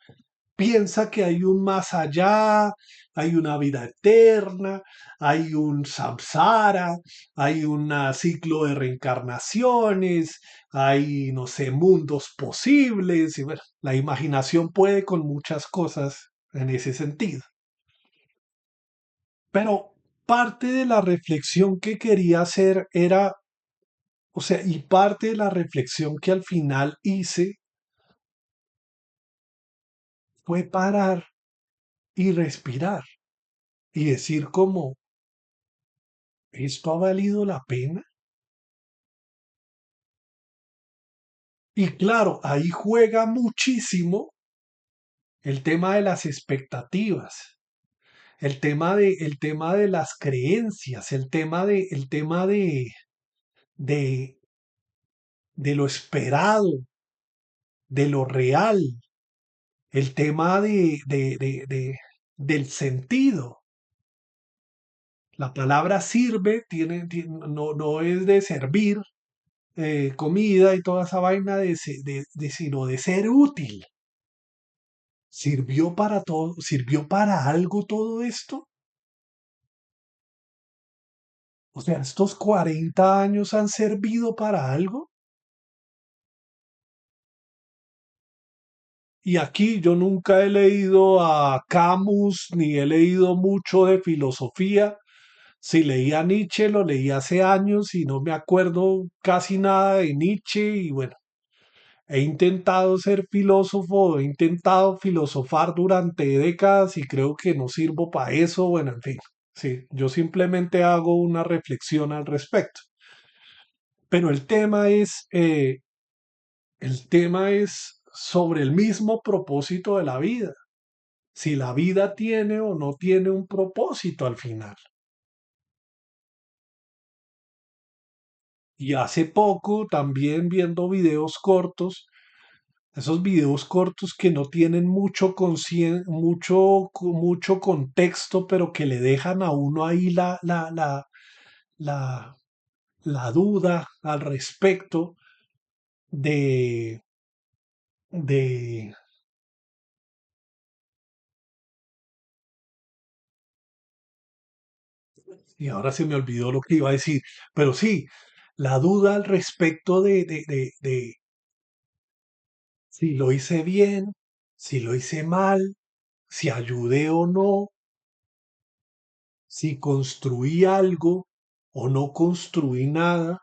piensa que hay un más allá, hay una vida eterna, hay un samsara, hay un ciclo de reencarnaciones, hay, no sé, mundos posibles. Y bueno, la imaginación puede con muchas cosas en ese sentido. Pero parte de la reflexión que quería hacer era, o sea, y parte de la reflexión que al final hice fue parar y respirar y decir como, ¿esto ha valido la pena? Y claro, ahí juega muchísimo el tema de las expectativas, el tema de las creencias, el tema de, de lo esperado, de lo real, el tema del sentido. La palabra sirve no, no es de servir comida y toda esa vaina sino de ser útil. ¿Sirvió para todo? ¿Sirvió para algo todo esto? O sea, ¿estos 40 años han servido para algo? Y aquí yo nunca he leído a Camus ni he leído mucho de filosofía. Si leía Nietzsche, lo leí hace años y no me acuerdo casi nada de Nietzsche. Y bueno, he intentado ser filósofo, he intentado filosofar durante décadas y creo que no sirvo para eso. Bueno, en fin, sí, yo simplemente hago una reflexión al respecto. Pero el tema es sobre el mismo propósito de la vida. Si la vida tiene o no tiene un propósito al final. Y hace poco también viendo videos cortos, esos videos cortos que no tienen mucho contexto, pero que le dejan a uno ahí la, la duda al respecto de, de, y ahora se me olvidó lo que iba a decir, pero sí, la duda al respecto de si lo hice bien, si lo hice mal, si ayudé o no, si construí algo o no construí nada.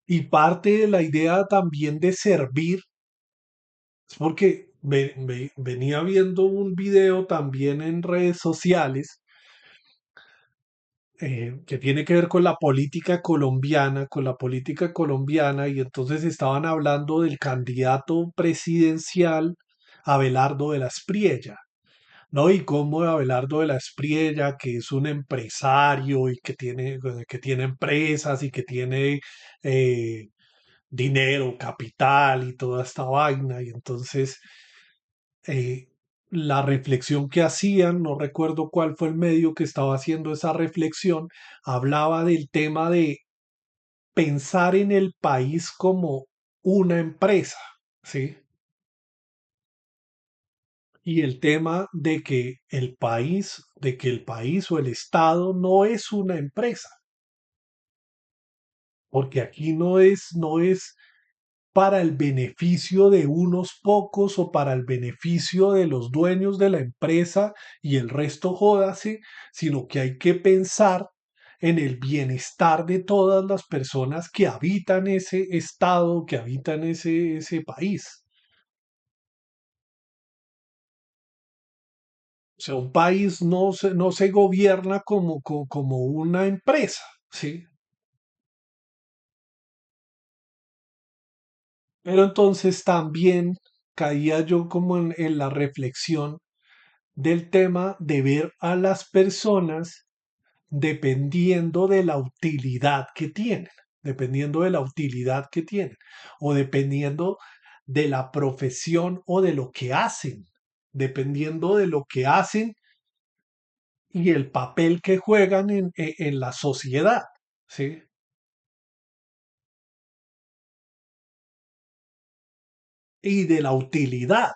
Y parte de la idea también de servir, es porque venía viendo un video también en redes sociales que tiene que ver con la política colombiana, y entonces estaban hablando del candidato presidencial Abelardo de la Espriella. ¿No? Y cómo Abelardo de la Espriella, que es un empresario y que tiene empresas y que tiene eh, dinero, capital y toda esta vaina. Y entonces eh, la reflexión que hacían, no recuerdo cuál fue el medio que estaba haciendo esa reflexión, hablaba del tema de pensar en el país como una empresa, ¿sí? Y el tema de que el país o el Estado no es una empresa, porque aquí no es para el beneficio de unos pocos o para el beneficio de los dueños de la empresa y el resto jódase, sino que hay que pensar en el bienestar de todas las personas que habitan ese estado, que habitan ese país. O sea, un país no se gobierna como una empresa, ¿sí? Pero entonces también caía yo como en la reflexión del tema de ver a las personas dependiendo de la utilidad que tienen, dependiendo de la utilidad que tienen, o dependiendo de la profesión o de lo que hacen, dependiendo de lo que hacen y el papel que juegan en la sociedad, ¿sí? Y de la utilidad.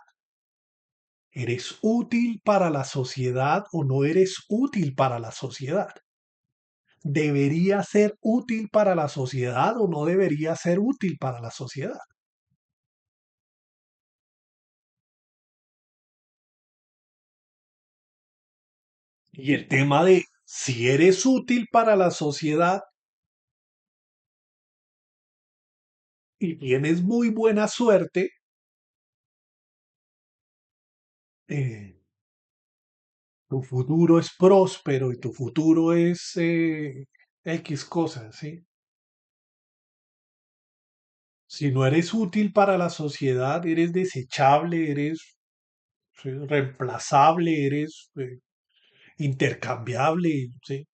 ¿Eres útil para la sociedad o no eres útil para la sociedad? ¿Debería ser útil para la sociedad o no debería ser útil para la sociedad? Y el tema de si eres útil para la sociedad y tienes muy buena suerte, eh, tu futuro es próspero y tu futuro es X cosas, ¿sí? Si no eres útil para la sociedad, eres desechable, eres sí, reemplazable, eres intercambiable, ¿sí?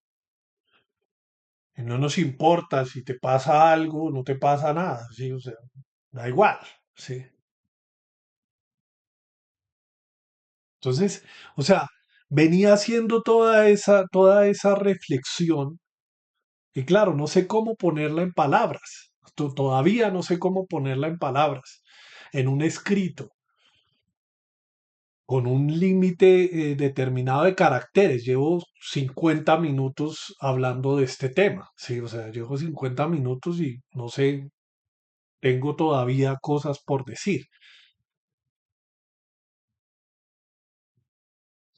Y no nos importa si te pasa algo, no te pasa nada, ¿sí? O sea, da igual, ¿sí? Entonces, o sea, venía haciendo toda esa reflexión y claro, no sé cómo ponerla en palabras. Todavía no sé cómo ponerla en palabras, en un escrito, con un límite determinado de caracteres. Llevo 50 minutos hablando de este tema, sí, o sea, llevo 50 minutos y no sé, tengo todavía cosas por decir.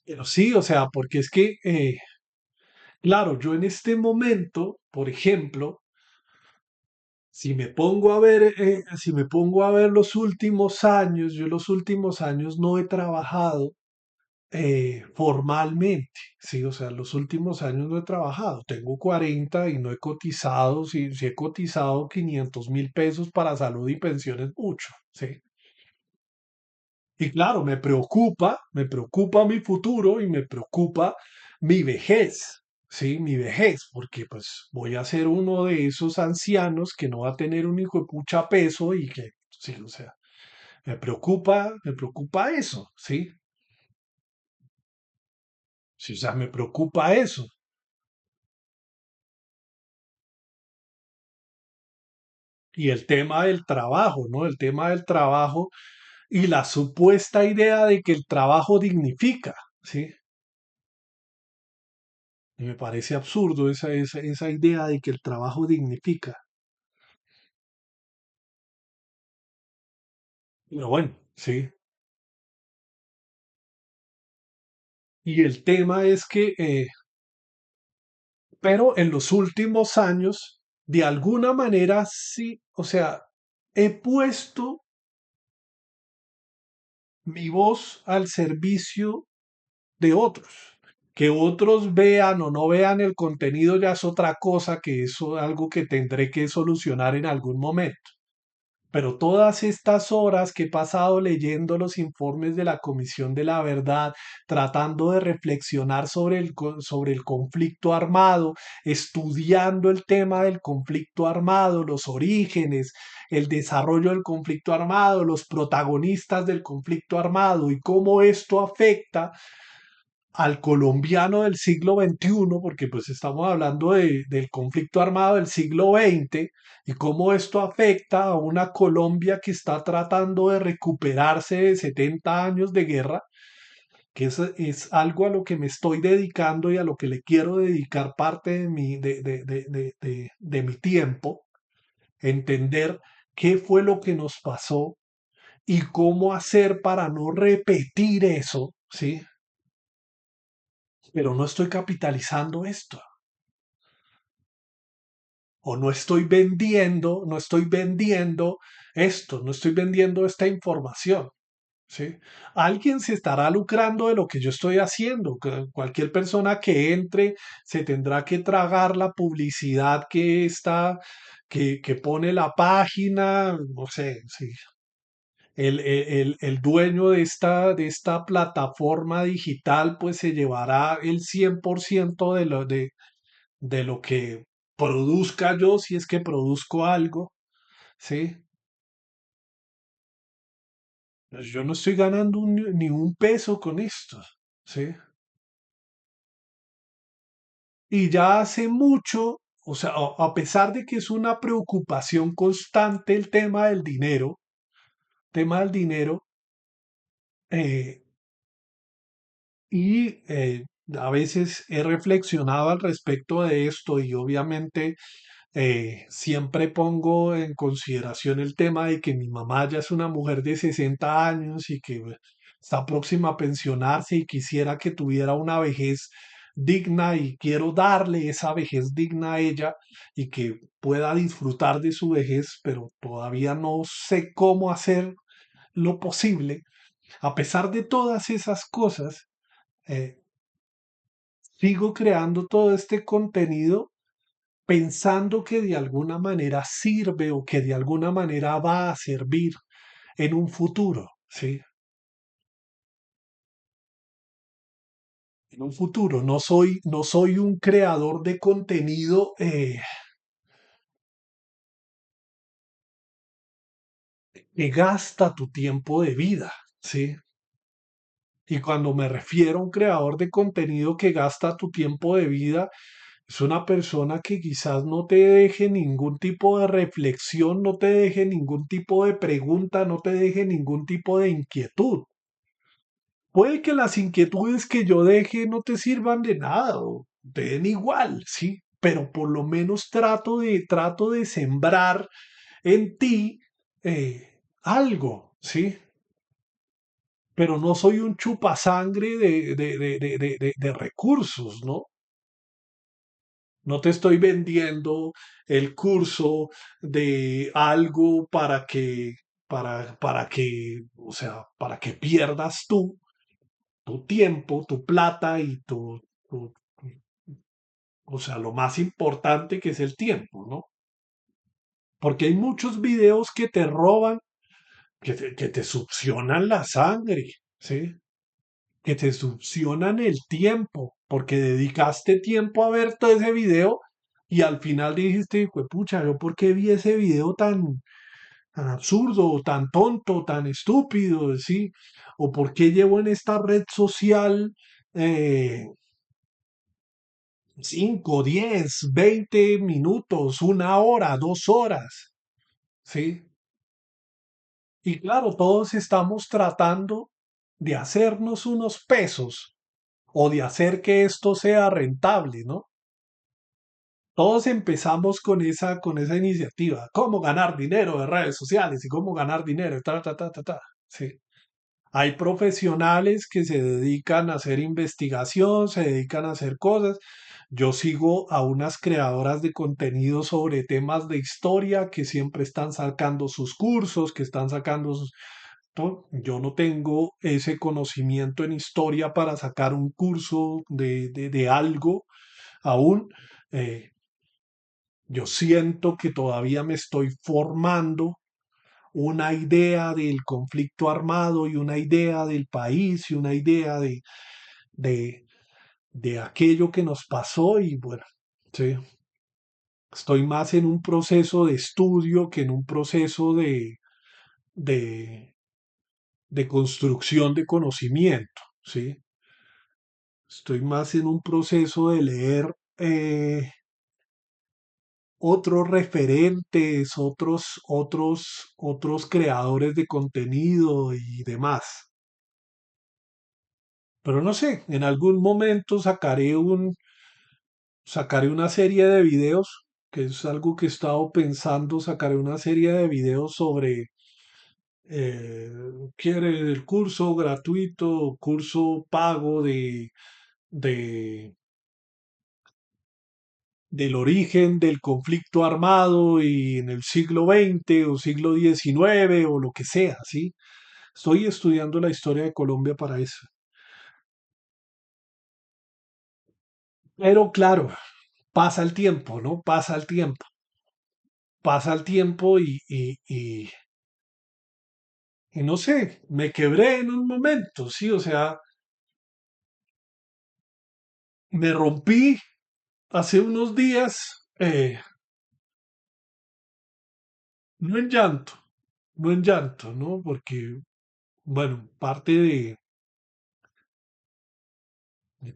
Pero sí, o sea, porque es que, claro, yo en este momento, por ejemplo, si me pongo a ver los últimos años, yo los últimos años no he trabajado formalmente, sí, o sea, los últimos años no he trabajado. Tengo 40 y no he cotizado, si he cotizado 500.000 pesos para salud y pensiones, mucho, sí. Y claro, me preocupa mi futuro y me preocupa mi vejez, ¿sí? Mi vejez, porque pues voy a ser uno de esos ancianos que no va a tener un hijo de pucha peso y que, sí, o sea, me preocupa eso, ¿sí? Sí, o sea, me preocupa eso. Y el tema del trabajo, ¿no? El tema del trabajo y la supuesta idea de que el trabajo dignifica, ¿sí? Y me parece absurdo esa idea de que el trabajo dignifica. Pero bueno, sí. Y el tema es que, pero en los últimos años, de alguna manera sí, o sea, he puesto mi voz al servicio de otros. Que otros vean o no vean el contenido ya es otra cosa, que eso es algo que tendré que solucionar en algún momento. Pero todas estas horas que he pasado leyendo los informes de la Comisión de la Verdad, tratando de reflexionar sobre el conflicto armado, estudiando el tema del conflicto armado, los orígenes, el desarrollo del conflicto armado, los protagonistas del conflicto armado y cómo esto afecta al colombiano del siglo XXI, porque pues estamos hablando del conflicto armado del siglo XX y cómo esto afecta a una Colombia que está tratando de recuperarse de 70 años de guerra, que es algo a lo que me estoy dedicando y a lo que le quiero dedicar parte de mi tiempo, entender qué fue lo que nos pasó y cómo hacer para no repetir eso, ¿sí? Pero no estoy capitalizando esto. O no estoy vendiendo esto, no estoy vendiendo esta información, ¿sí? Alguien se estará lucrando de lo que yo estoy haciendo. Cualquier persona que entre se tendrá que tragar la publicidad que pone la página, no sé, sí. El dueño de esta plataforma digital pues se llevará el 100% de lo que produzca yo, si es que produzco algo, ¿sí? Pues yo no estoy ganando ni un peso con esto, ¿sí? Y ya hace mucho, o sea, a pesar de que es una preocupación constante el tema del dinero, eh, y a veces he reflexionado al respecto de esto y obviamente siempre pongo en consideración el tema de que mi mamá ya es una mujer de 60 años y que está próxima a pensionarse y quisiera que tuviera una vejez digna y quiero darle esa vejez digna a ella y que pueda disfrutar de su vejez, pero todavía no sé cómo hacer lo posible. A pesar de todas esas cosas, eh, sigo creando todo este contenido pensando que de alguna manera sirve o que de alguna manera va a servir en un futuro, ¿sí? En un futuro. No soy un creador de contenido que gasta tu tiempo de vida, ¿sí? Y cuando me refiero a un creador de contenido que gasta tu tiempo de vida, es una persona que quizás no te deje ningún tipo de reflexión, no te deje ningún tipo de pregunta, no te deje ningún tipo de inquietud. Puede que las inquietudes que yo deje no te sirvan de nada o te den igual, sí, pero por lo menos trato de sembrar en ti algo, sí. Pero no soy un chupasangre de recursos, ¿no? No te estoy vendiendo el curso de algo o sea, para que pierdas tú tu tiempo, tu plata y o sea, lo más importante que es el tiempo, ¿no? Porque hay muchos videos que te roban, que te succionan la sangre, ¿sí? Que te succionan el tiempo, porque dedicaste tiempo a ver todo ese video y al final dijiste, pucha, ¿yo por qué vi ese video tan absurdo, tan tonto, tan estúpido, ¿sí? ¿O por qué llevo en esta red social eh, 5, 10, 20 minutos, una hora, 2 horas, ¿sí? Y claro, todos estamos tratando de hacernos unos pesos o de hacer que esto sea rentable, ¿no? Todos empezamos con esa iniciativa, cómo ganar dinero de redes sociales y cómo ganar dinero, ta, ta, ta, ta, ta. Sí. Hay profesionales que se dedican a hacer investigación, se dedican a hacer cosas. Yo sigo a unas creadoras de contenido sobre temas de historia que siempre están sacando sus cursos, que están sacando sus... Yo no tengo ese conocimiento en historia para sacar un curso de algo aún. Eh, yo siento que todavía me estoy formando una idea del conflicto armado y una idea del país y una idea de, de aquello que nos pasó y bueno, sí, estoy más en un proceso de estudio que en un proceso de, de construcción de conocimiento, ¿sí? Estoy más en un proceso de leer otros referentes, otros creadores de contenido y demás. Pero no sé, en algún momento sacaré una serie de videos, que es algo que he estado pensando, sacaré una serie de videos sobre, eh, quiere el curso gratuito, curso pago de, del origen del conflicto armado y en el siglo XX o siglo XIX o lo que sea, ¿sí? Estoy estudiando la historia de Colombia para eso. Pero claro, pasa el tiempo, ¿no? Pasa el tiempo y no sé, me quebré en un momento, sí, o sea, me rompí hace unos días, no en llanto, no en llanto, ¿no? Porque, bueno, parte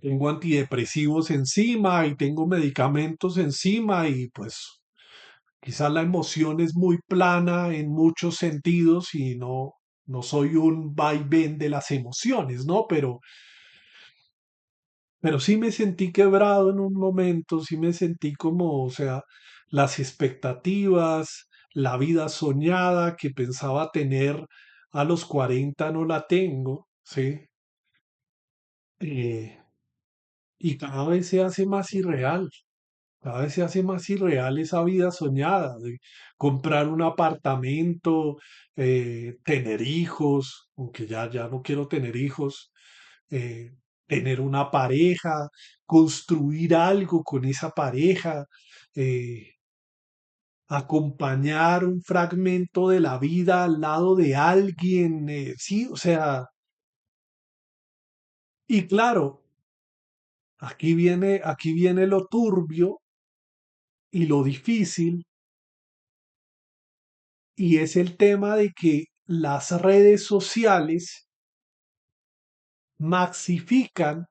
tengo antidepresivos encima y tengo medicamentos encima y pues quizás la emoción es muy plana en muchos sentidos y no soy un vaivén de las emociones, ¿no? Pero sí me sentí quebrado en un momento, sí me sentí como, o sea, las expectativas, la vida soñada que pensaba tener a los 40 no la tengo, ¿sí? Eh, y cada vez se hace más irreal, cada vez se hace más irreal esa vida soñada de comprar un apartamento, tener hijos, aunque ya no quiero tener hijos, eh, tener una pareja, construir algo con esa pareja, eh, acompañar un fragmento de la vida al lado de alguien, sí, o sea, y claro, aquí viene lo turbio y lo difícil, y es el tema de que las redes sociales maxifican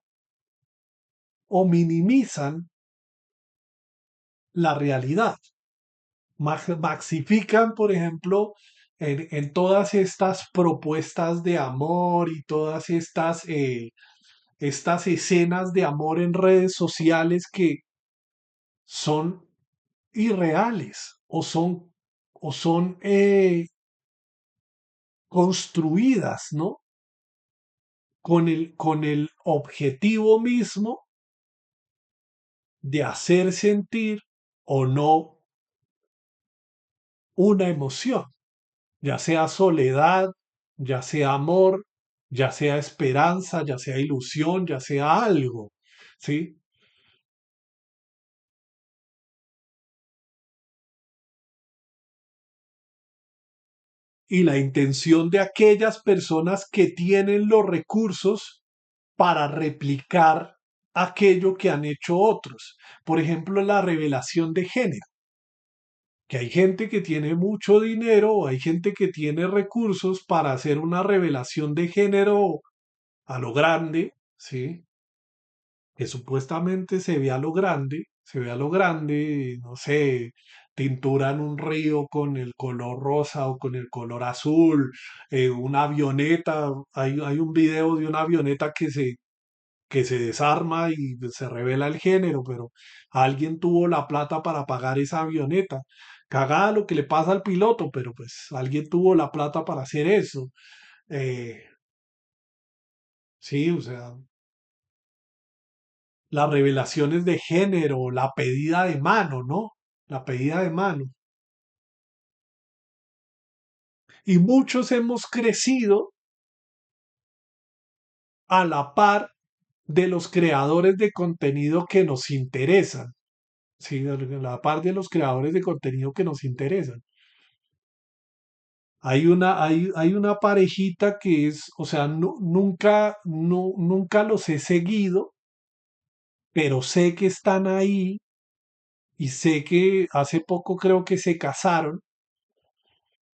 o minimizan la realidad. Maxifican, por ejemplo, en todas estas propuestas de amor y todas estas escenas de amor en redes sociales que son irreales o son construidas, ¿no? Con el objetivo mismo de hacer sentir o no una emoción, ya sea soledad, ya sea amor, ya sea esperanza, ya sea ilusión, ya sea algo, ¿sí? Y la intención de aquellas personas que tienen los recursos para replicar aquello que han hecho otros. Por ejemplo, la revelación de género, que hay gente que tiene mucho dinero o hay gente que tiene recursos para hacer una revelación de género a lo grande, ¿sí? Que supuestamente se ve a lo grande, se ve a lo grande, no sé, tinturan un río con el color rosa o con el color azul, una avioneta, hay un video de una avioneta que se desarma y se revela el género, pero alguien tuvo la plata para pagar esa avioneta. Cagada lo que le pasa al piloto, pero pues alguien tuvo la plata para hacer eso. Eh, sí, o sea, las revelaciones de género, la pedida de mano, ¿no? La pedida de mano. Y muchos hemos crecido a la par de los creadores de contenido que nos interesan. Sí, a la par de los creadores de contenido que nos interesan. Hay una parejita que es, o sea, nunca, nunca los he seguido, pero sé que están ahí y sé que hace poco creo que se casaron.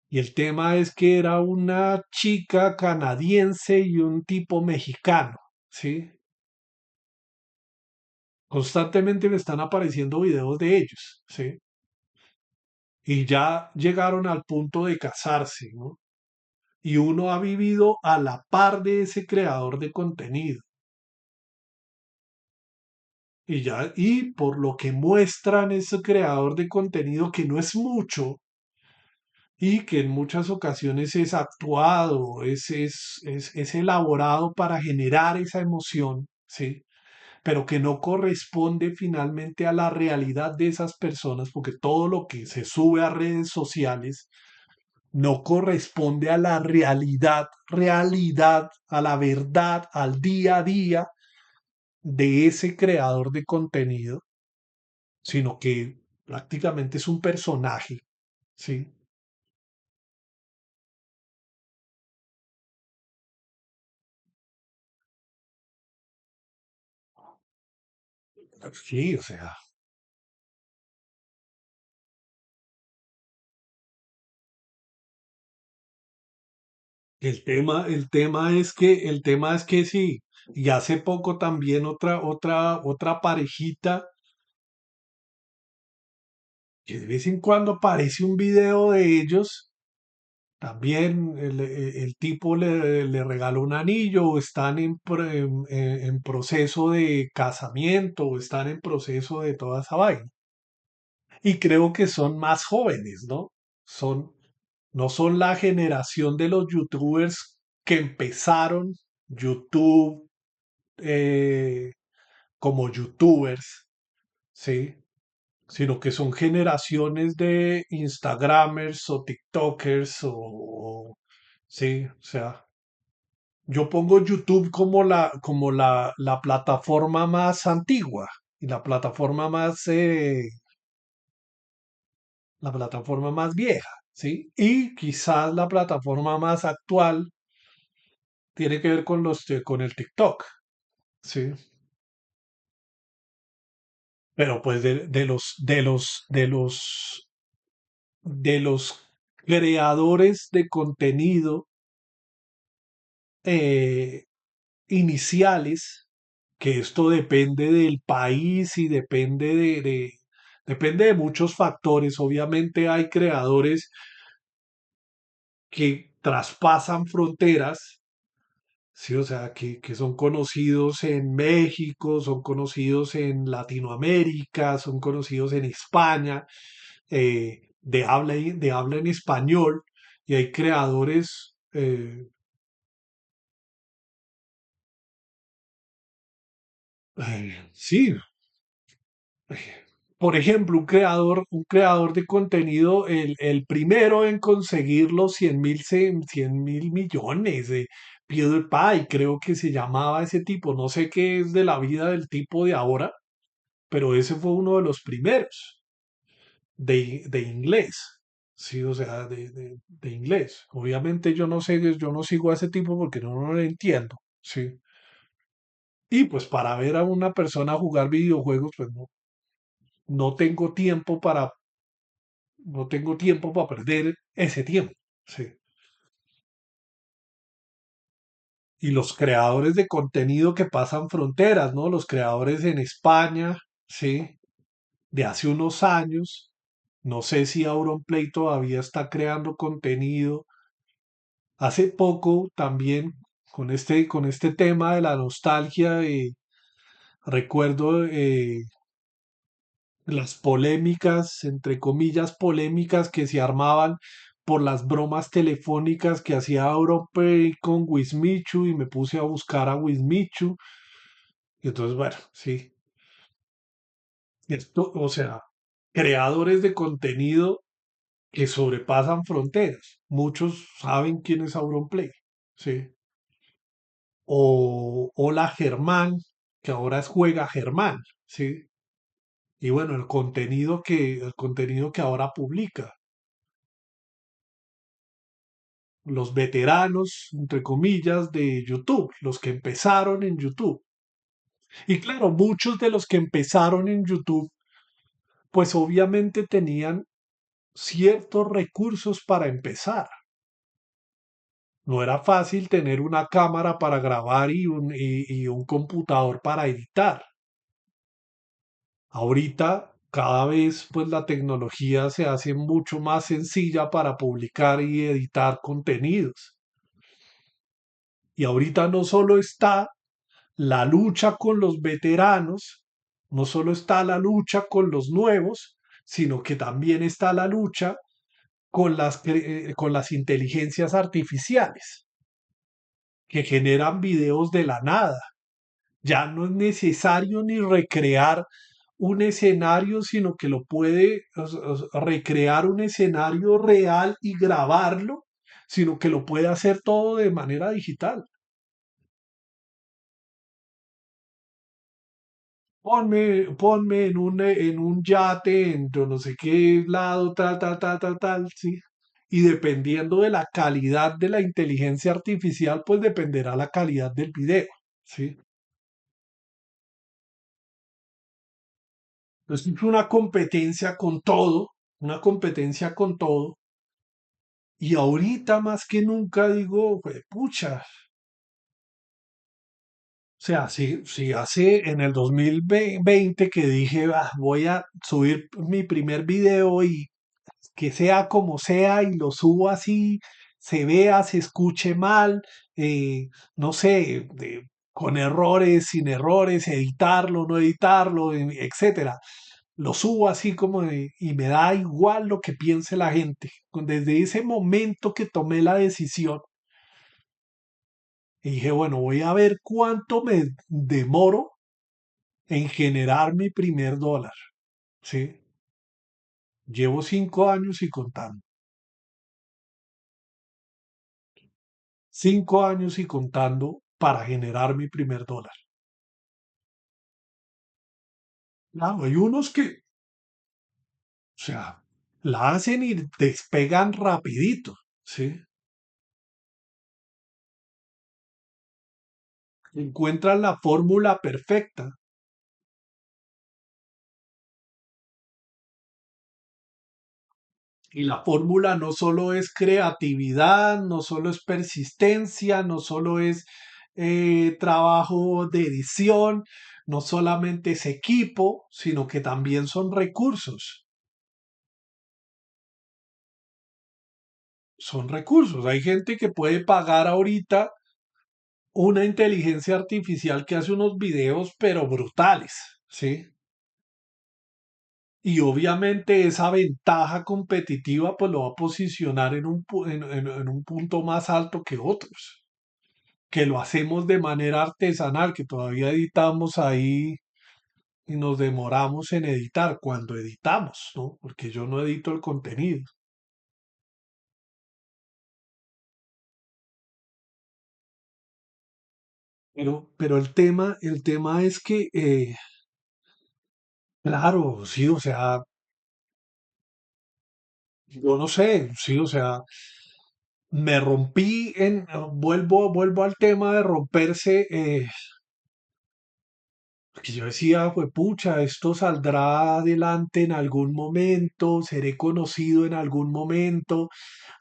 Y el tema es que era una chica canadiense y un tipo mexicano, ¿sí? Constantemente me están apareciendo videos de ellos, ¿sí? Y ya llegaron al punto de casarse, ¿no? Y uno ha vivido a la par de ese creador de contenido. Y por lo que muestran ese creador de contenido, que no es mucho, y que en muchas ocasiones es actuado, es elaborado para generar esa emoción, ¿sí? Pero que no corresponde finalmente a la realidad de esas personas, porque todo lo que se sube a redes sociales no corresponde a la realidad, a la verdad, al día a día de ese creador de contenido, sino que prácticamente es un personaje, ¿sí? Sí, o sea, el tema es que sí, y hace poco también otra parejita que de vez en cuando aparece un video de ellos, también el tipo le regaló un anillo, o están en proceso de casamiento, o están en proceso de toda esa vaina. Y creo que son más jóvenes, ¿no? Son, no son la generación de los youtubers que empezaron YouTube eh, como youtubers, ¿sí? Sino que son generaciones de Instagramers o TikTokers sí, o sea, yo pongo YouTube como la plataforma más antigua y la plataforma más vieja, ¿sí? Y quizás la plataforma más actual tiene que ver con el TikTok, ¿sí? Pero pues de los creadores de contenido, iniciales, que esto depende del país y depende depende de muchos factores. Obviamente hay creadores que traspasan fronteras, sí, o sea, que son conocidos en México, son conocidos en Latinoamérica, son conocidos en España, de habla en español, y hay creadores, sí, por ejemplo, un creador de contenido, el primero en conseguir los 100.000 millones de PewDiePie, creo que se llamaba ese tipo. No sé qué es de la vida del tipo de ahora, pero ese fue uno de los primeros de inglés. Sí, o sea, de inglés. Obviamente yo no sé, yo no sigo a ese tipo porque no lo entiendo. Sí. Y pues para ver a una persona jugar videojuegos, pues no tengo tiempo no tengo tiempo para perder ese tiempo. Sí. Y los creadores de contenido que pasan fronteras, ¿no? Los creadores en España, sí, de hace unos años. No sé si Auronplay todavía está creando contenido. Hace poco también, con este tema de la nostalgia, recuerdo las polémicas, entre comillas, polémicas que se armaban por las bromas telefónicas que hacía Auronplay con Wismichu y me puse a buscar a Wismichu. Y entonces, bueno, sí, esto, o sea, creadores de contenido que sobrepasan fronteras. Muchos saben quién es Auronplay, sí. O Hola Germán, que ahora es Juega Germán, sí. Y bueno, el contenido que ahora publica. Los veteranos, entre comillas, de YouTube, los que empezaron en YouTube. Y claro, muchos de los que empezaron en YouTube, pues obviamente tenían ciertos recursos para empezar. No era fácil tener una cámara para grabar y un computador para editar. Ahorita, cada vez, pues la tecnología se hace mucho más sencilla para publicar y editar contenidos. Y ahorita no solo está la lucha con los veteranos, no solo está la lucha con los nuevos, sino que también está la lucha con las inteligencias artificiales que generan videos de la nada. Ya no es necesario ni recrear un escenario, sino que lo puede recrear un escenario real y grabarlo, sino que lo puede hacer todo de manera digital. Ponme en un yate, en yo no sé qué lado, tal, sí. Y dependiendo de la calidad de la inteligencia artificial, pues dependerá la calidad del video, sí. Entonces es una competencia con todo, una competencia con todo. Y ahorita más que nunca digo, pucha, o sea, si hace en el 2020 que dije, "Ah, voy a subir mi primer video y que sea como sea y lo subo así, se vea, se escuche mal, no sé, con errores, sin errores, editarlo, no editarlo, etcétera. Lo subo así y me da igual lo que piense la gente. Desde ese momento que tomé la decisión y dije, bueno, voy a ver cuánto me demoro en generar mi primer dólar. ¿Sí? Llevo 5 años y contando. 5 años y contando para generar mi primer dólar. Claro, hay unos que, o sea, la hacen y despegan rapidito, ¿sí? Encuentran la fórmula perfecta. Y la fórmula no solo es creatividad, no solo es persistencia, no solo es trabajo de edición, no solamente es equipo, sino que también son recursos. Son recursos. Hay gente que puede pagar ahorita una inteligencia artificial que hace unos videos, pero brutales, ¿sí? Y obviamente esa ventaja competitiva pues lo va a posicionar en en un punto más alto que otros, que lo hacemos de manera artesanal, que todavía editamos ahí y nos demoramos en editar cuando editamos, ¿no? Porque yo no edito el contenido. Pero el tema es que, claro, sí, o sea, yo no sé, sí, o sea, me rompí vuelvo al tema de romperse, porque yo decía, pues pucha, esto saldrá adelante en algún momento, seré conocido en algún momento,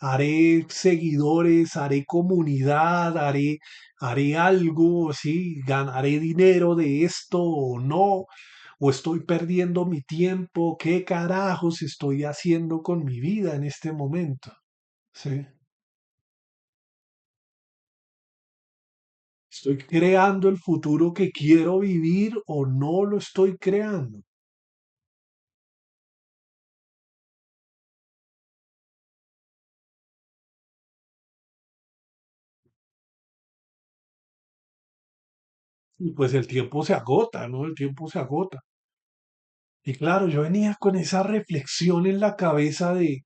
haré seguidores, haré comunidad, haré algo, sí, ganaré dinero de esto o no, o estoy perdiendo mi tiempo, ¿qué carajos estoy haciendo con mi vida en este momento? Sí. ¿Estoy creando el futuro que quiero vivir o no lo estoy creando? Y pues el tiempo se agota, ¿no? El tiempo se agota. Y claro, yo venía con esa reflexión en la cabeza de,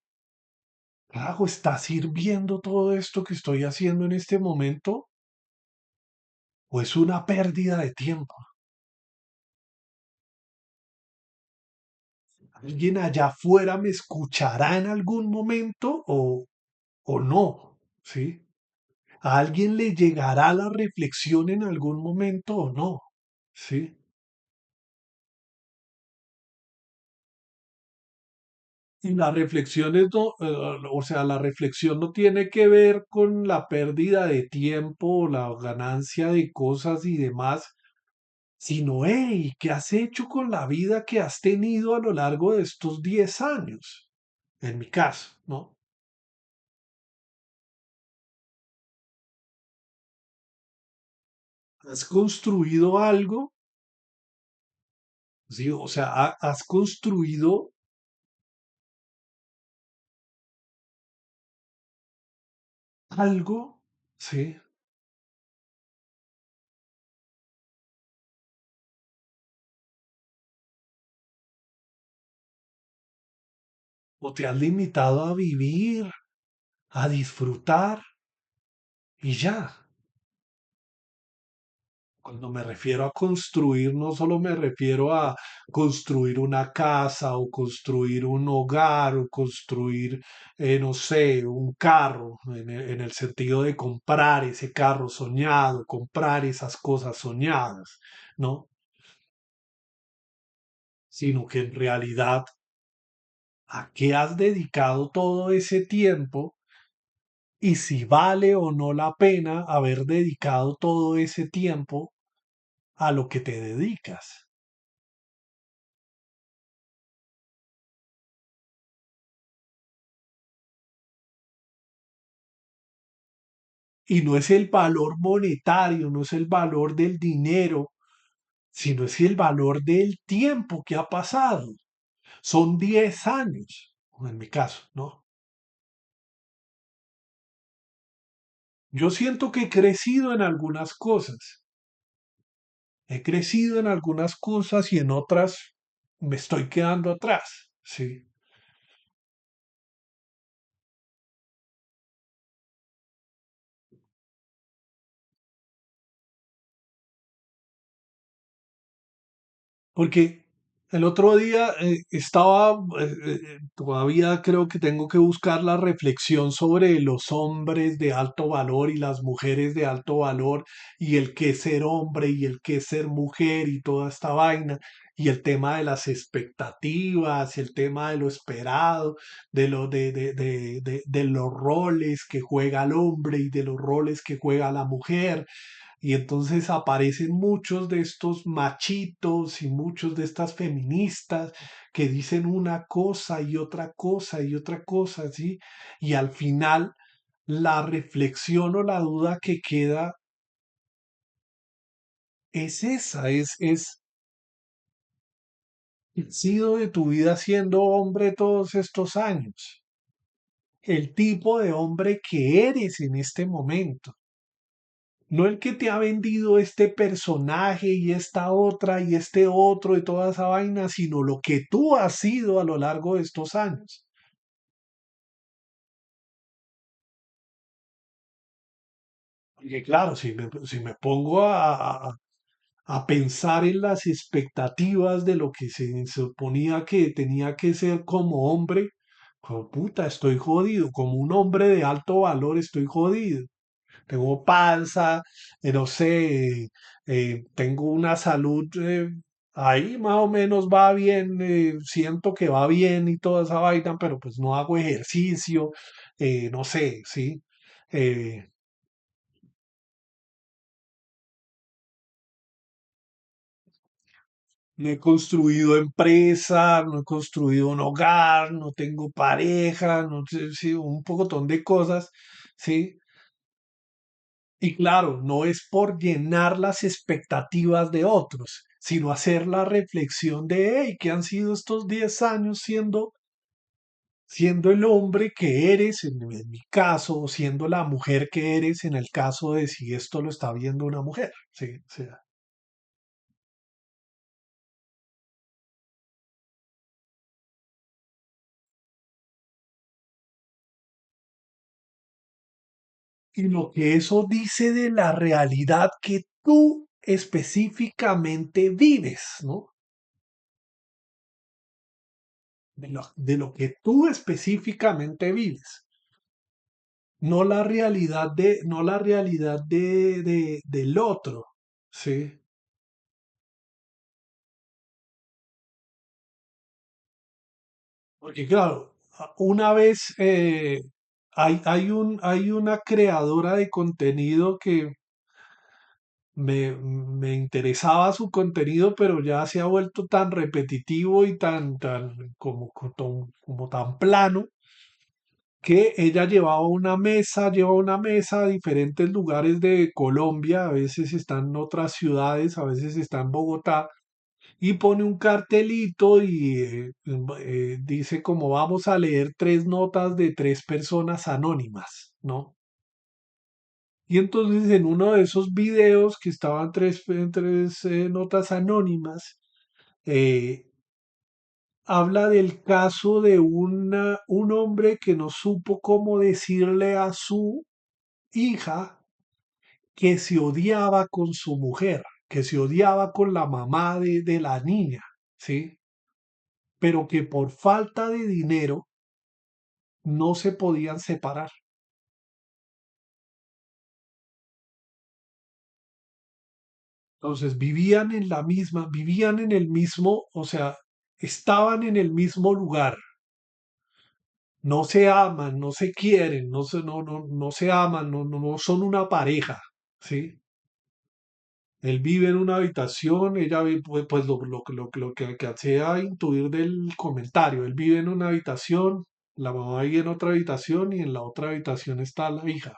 carajo, ¿está sirviendo todo esto que estoy haciendo en este momento? ¿O es una pérdida de tiempo? ¿Alguien allá afuera me escuchará en algún momento o no? ¿Sí? ¿A alguien le llegará la reflexión en algún momento o no? ¿Sí? Y la reflexión es no, o sea, la reflexión no tiene que ver con la pérdida de tiempo o la ganancia de cosas y demás, sino, hey, ¿qué has hecho con la vida que has tenido a lo largo de estos 10 años? En mi caso, ¿no? ¿Has construido algo? Sí, o sea, has construido algo, ¿sí? ¿O te has limitado a vivir, a disfrutar y ya? Cuando me refiero a construir, no solo me refiero a construir una casa o construir un hogar o construir, no sé, un carro, en el sentido de comprar ese carro soñado, comprar esas cosas soñadas, ¿no? Sino que en realidad, ¿a qué has dedicado todo ese tiempo? Y si vale o no la pena haber dedicado todo ese tiempo a lo que te dedicas. Y no es el valor monetario, no es el valor del dinero, sino es el valor del tiempo que ha pasado. Son 10 años, en mi caso, ¿no? Yo siento que he crecido en algunas cosas. He crecido en algunas cosas y en otras me estoy quedando atrás, ¿sí? Porque el otro día todavía creo que tengo que buscar la reflexión sobre los hombres de alto valor y las mujeres de alto valor y el qué es ser hombre y el qué es ser mujer y toda esta vaina y el tema de las expectativas y el tema de lo esperado, de los roles que juega el hombre y de los roles que juega la mujer. Y entonces aparecen muchos de estos machitos y muchos de estas feministas que dicen una cosa y otra cosa y otra cosa, ¿sí? Y al final la reflexión o la duda que queda es esa, ¿qué ha sido de tu vida siendo hombre todos estos años? El tipo de hombre que eres en este momento. No el que te ha vendido este personaje y esta otra y este otro y toda esa vaina, sino lo que tú has sido a lo largo de estos años. Porque claro, si me pongo a pensar en las expectativas de lo que se suponía que tenía que ser como hombre, como puta, estoy jodido, como un hombre de alto valor estoy jodido. Tengo panza, no sé, tengo una salud, ahí más o menos va bien, siento que va bien y toda esa vaina, pero pues no hago ejercicio, no sé, ¿sí? Eh, no he construido empresa, no he construido un hogar, no tengo pareja, no sé, sí, un pocotón de cosas, ¿sí? Y claro, no es por llenar las expectativas de otros, sino hacer la reflexión de, hey, ¿qué han sido estos 10 años siendo el hombre que eres en mi caso, o siendo la mujer que eres en el caso de si esto lo está viendo una mujer? Sí, o sea, y lo que eso dice de la realidad que tú específicamente vives, ¿no? De lo que tú específicamente vives. No la realidad del otro, ¿sí? Porque claro, una vez hay una creadora de contenido que me interesaba su contenido, pero ya se ha vuelto tan repetitivo y como tan plano, que ella lleva una mesa a diferentes lugares de Colombia, a veces está en otras ciudades, a veces está en Bogotá, y pone un cartelito y dice como vamos a leer 3 notas de 3 personas anónimas, ¿no? Y entonces en uno de esos videos que estaban en tres notas anónimas, eh, habla del caso de un hombre que no supo cómo decirle a su hija que se odiaba con su mujer, que se odiaba con la mamá de la niña, ¿sí? Pero que por falta de dinero no se podían separar. Entonces vivían en el mismo, o sea, estaban en el mismo lugar, no se aman, no se quieren, no se aman, no son una pareja, ¿sí? Él vive en una habitación, ella vive, pues lo que hacía intuir del comentario, él vive en una habitación, la mamá vive en otra habitación y en la otra habitación está la hija.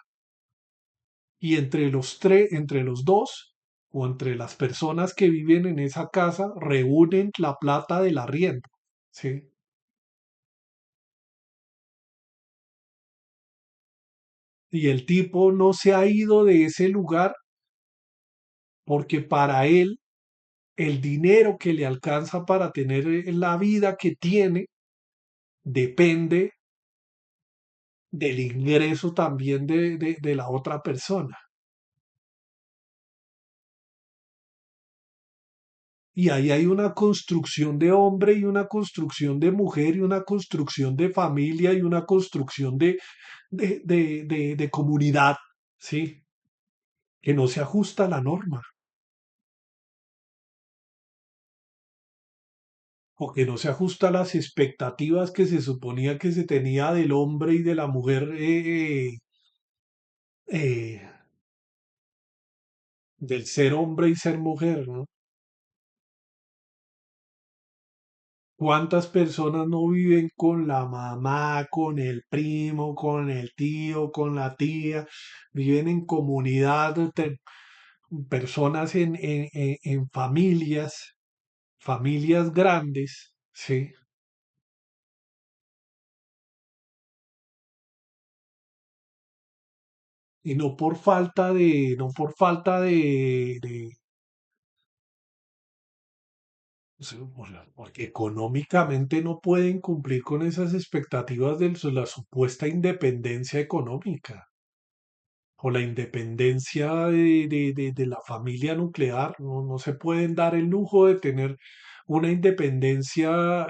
Y entre los dos, o entre las personas que viven en esa casa, reúnen la plata del arriendo, ¿sí? Y el tipo no se ha ido de ese lugar porque para él el dinero que le alcanza para tener la vida que tiene depende del ingreso también de la otra persona. Y ahí hay una construcción de hombre y una construcción de mujer y una construcción de familia y una construcción de comunidad, ¿sí? Que no se ajusta a la norma o que no se ajusta a las expectativas que se suponía que se tenía del hombre y de la mujer eh, del ser hombre y ser mujer, ¿no? ¿Cuántas personas no viven con la mamá, con el primo, con el tío, con la tía? Viven en comunidad, personas en familias, familias grandes, ¿sí? Y no por falta de, no por falta o sea, porque económicamente no pueden cumplir con esas expectativas de la supuesta independencia económica o la independencia de la familia nuclear. No, no se pueden dar el lujo de tener una independencia,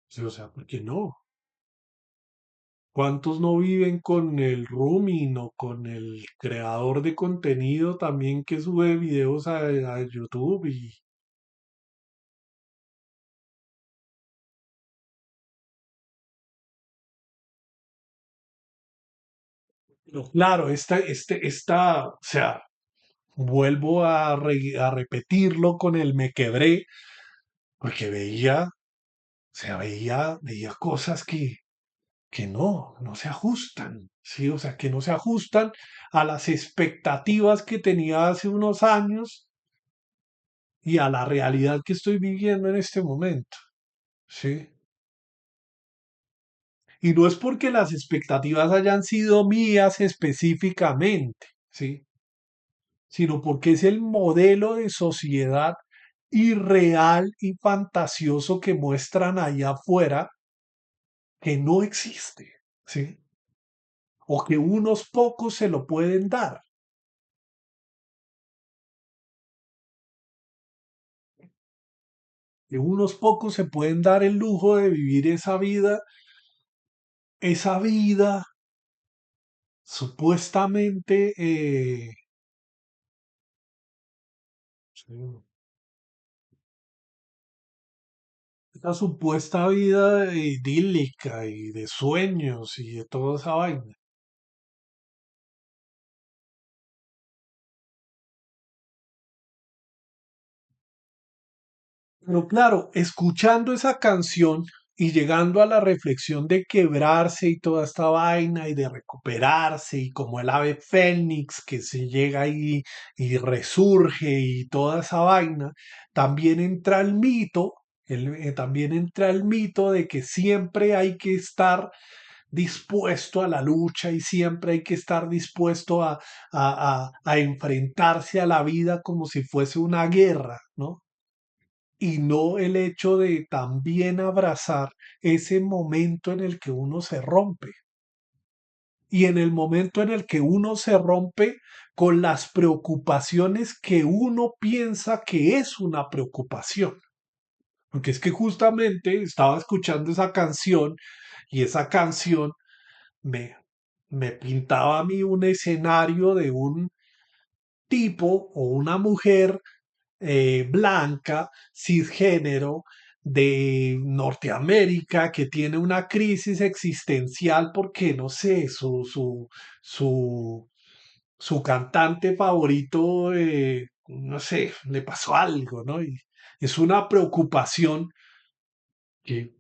sí, o sea, ¿por qué no? ¿Cuántos no viven con el rooming o con el creador de contenido también que sube videos a YouTube? Y pero claro, o sea, vuelvo a repetirlo con el me quebré, porque veía, o sea, veía cosas que no se ajustan, ¿sí? O sea, que no se ajustan a las expectativas que tenía hace unos años y a la realidad que estoy viviendo en este momento, ¿sí? Y no es porque las expectativas hayan sido mías específicamente, ¿sí? Sino porque es el modelo de sociedad irreal y fantasioso que muestran allá afuera que no existe, ¿sí? O que unos pocos se lo pueden dar, que unos pocos se pueden dar el lujo de vivir esa vida supuestamente, sí, esa supuesta vida idílica y de sueños y de toda esa vaina. Pero claro, escuchando esa canción y llegando a la reflexión de quebrarse y toda esta vaina y de recuperarse y como el ave fénix que se llega ahí y resurge y toda esa vaina, también entra el mito, también entra el mito de que siempre hay que estar dispuesto a la lucha y siempre hay que estar dispuesto a enfrentarse a la vida como si fuese una guerra, ¿no? Y no el hecho de también abrazar ese momento en el que uno se rompe. Y en el momento en el que uno se rompe con las preocupaciones que uno piensa que es una preocupación. Porque es que justamente estaba escuchando esa canción y esa canción me, me pintaba a mí un escenario de un tipo o una mujer blanca, cisgénero, de Norteamérica, que tiene una crisis existencial porque, no sé, su, su cantante favorito, no sé, le pasó algo, ¿no? Y es una preocupación que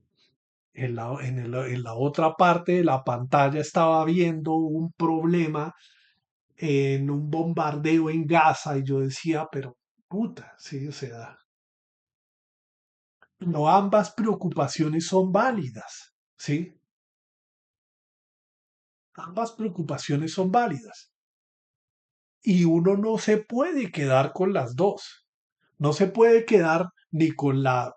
en la otra parte de la pantalla estaba viendo un problema en un bombardeo en Gaza y yo decía, pero puta, sí, o sea, no ambas preocupaciones son válidas, ¿sí? Ambas preocupaciones son válidas. Y uno no se puede quedar con las dos. No se puede quedar ni con la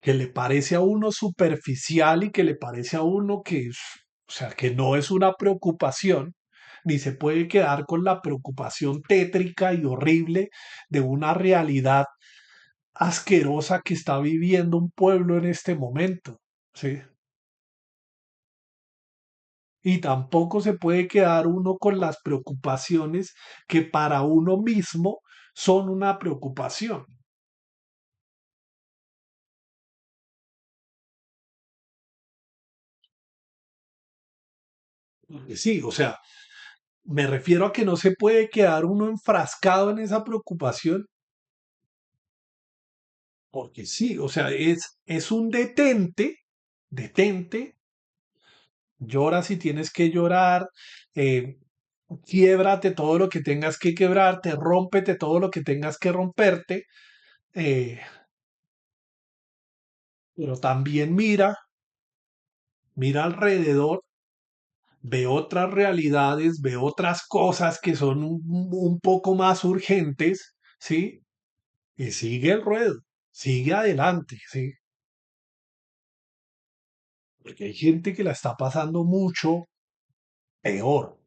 que le parece a uno superficial y que le parece a uno que, o sea, que no es una preocupación, ni se puede quedar con la preocupación tétrica y horrible de una realidad asquerosa que está viviendo un pueblo en este momento, ¿sí? Y tampoco se puede quedar uno con las preocupaciones que para uno mismo son una preocupación. Sí, o sea, Me refiero a que no se puede quedar uno enfrascado en esa preocupación, porque sí, o sea, es un detente, detente, llora si tienes que llorar, eh, quiébrate todo lo que tengas que quebrarte, rómpete todo lo que tengas que romperte, eh, pero también mira alrededor, ve otras realidades, ve otras cosas que son un poco más urgentes, ¿sí? Y sigue el ruedo, sigue adelante, ¿sí? Porque hay gente que la está pasando mucho peor.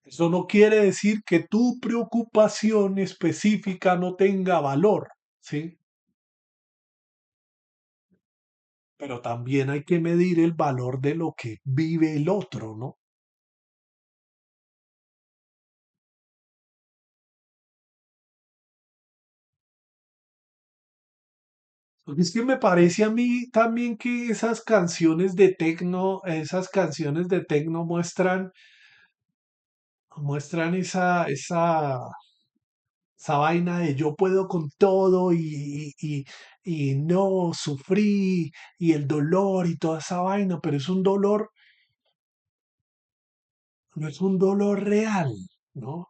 Eso no quiere decir que tu preocupación específica no tenga valor, ¿sí? Pero también hay que medir el valor de lo que vive el otro, ¿no? Porque es que me parece a mí también que esas canciones de tecno muestran esa vaina de yo puedo con todo y no sufrí y el dolor y toda esa vaina, pero es un dolor, no es un dolor real, ¿no?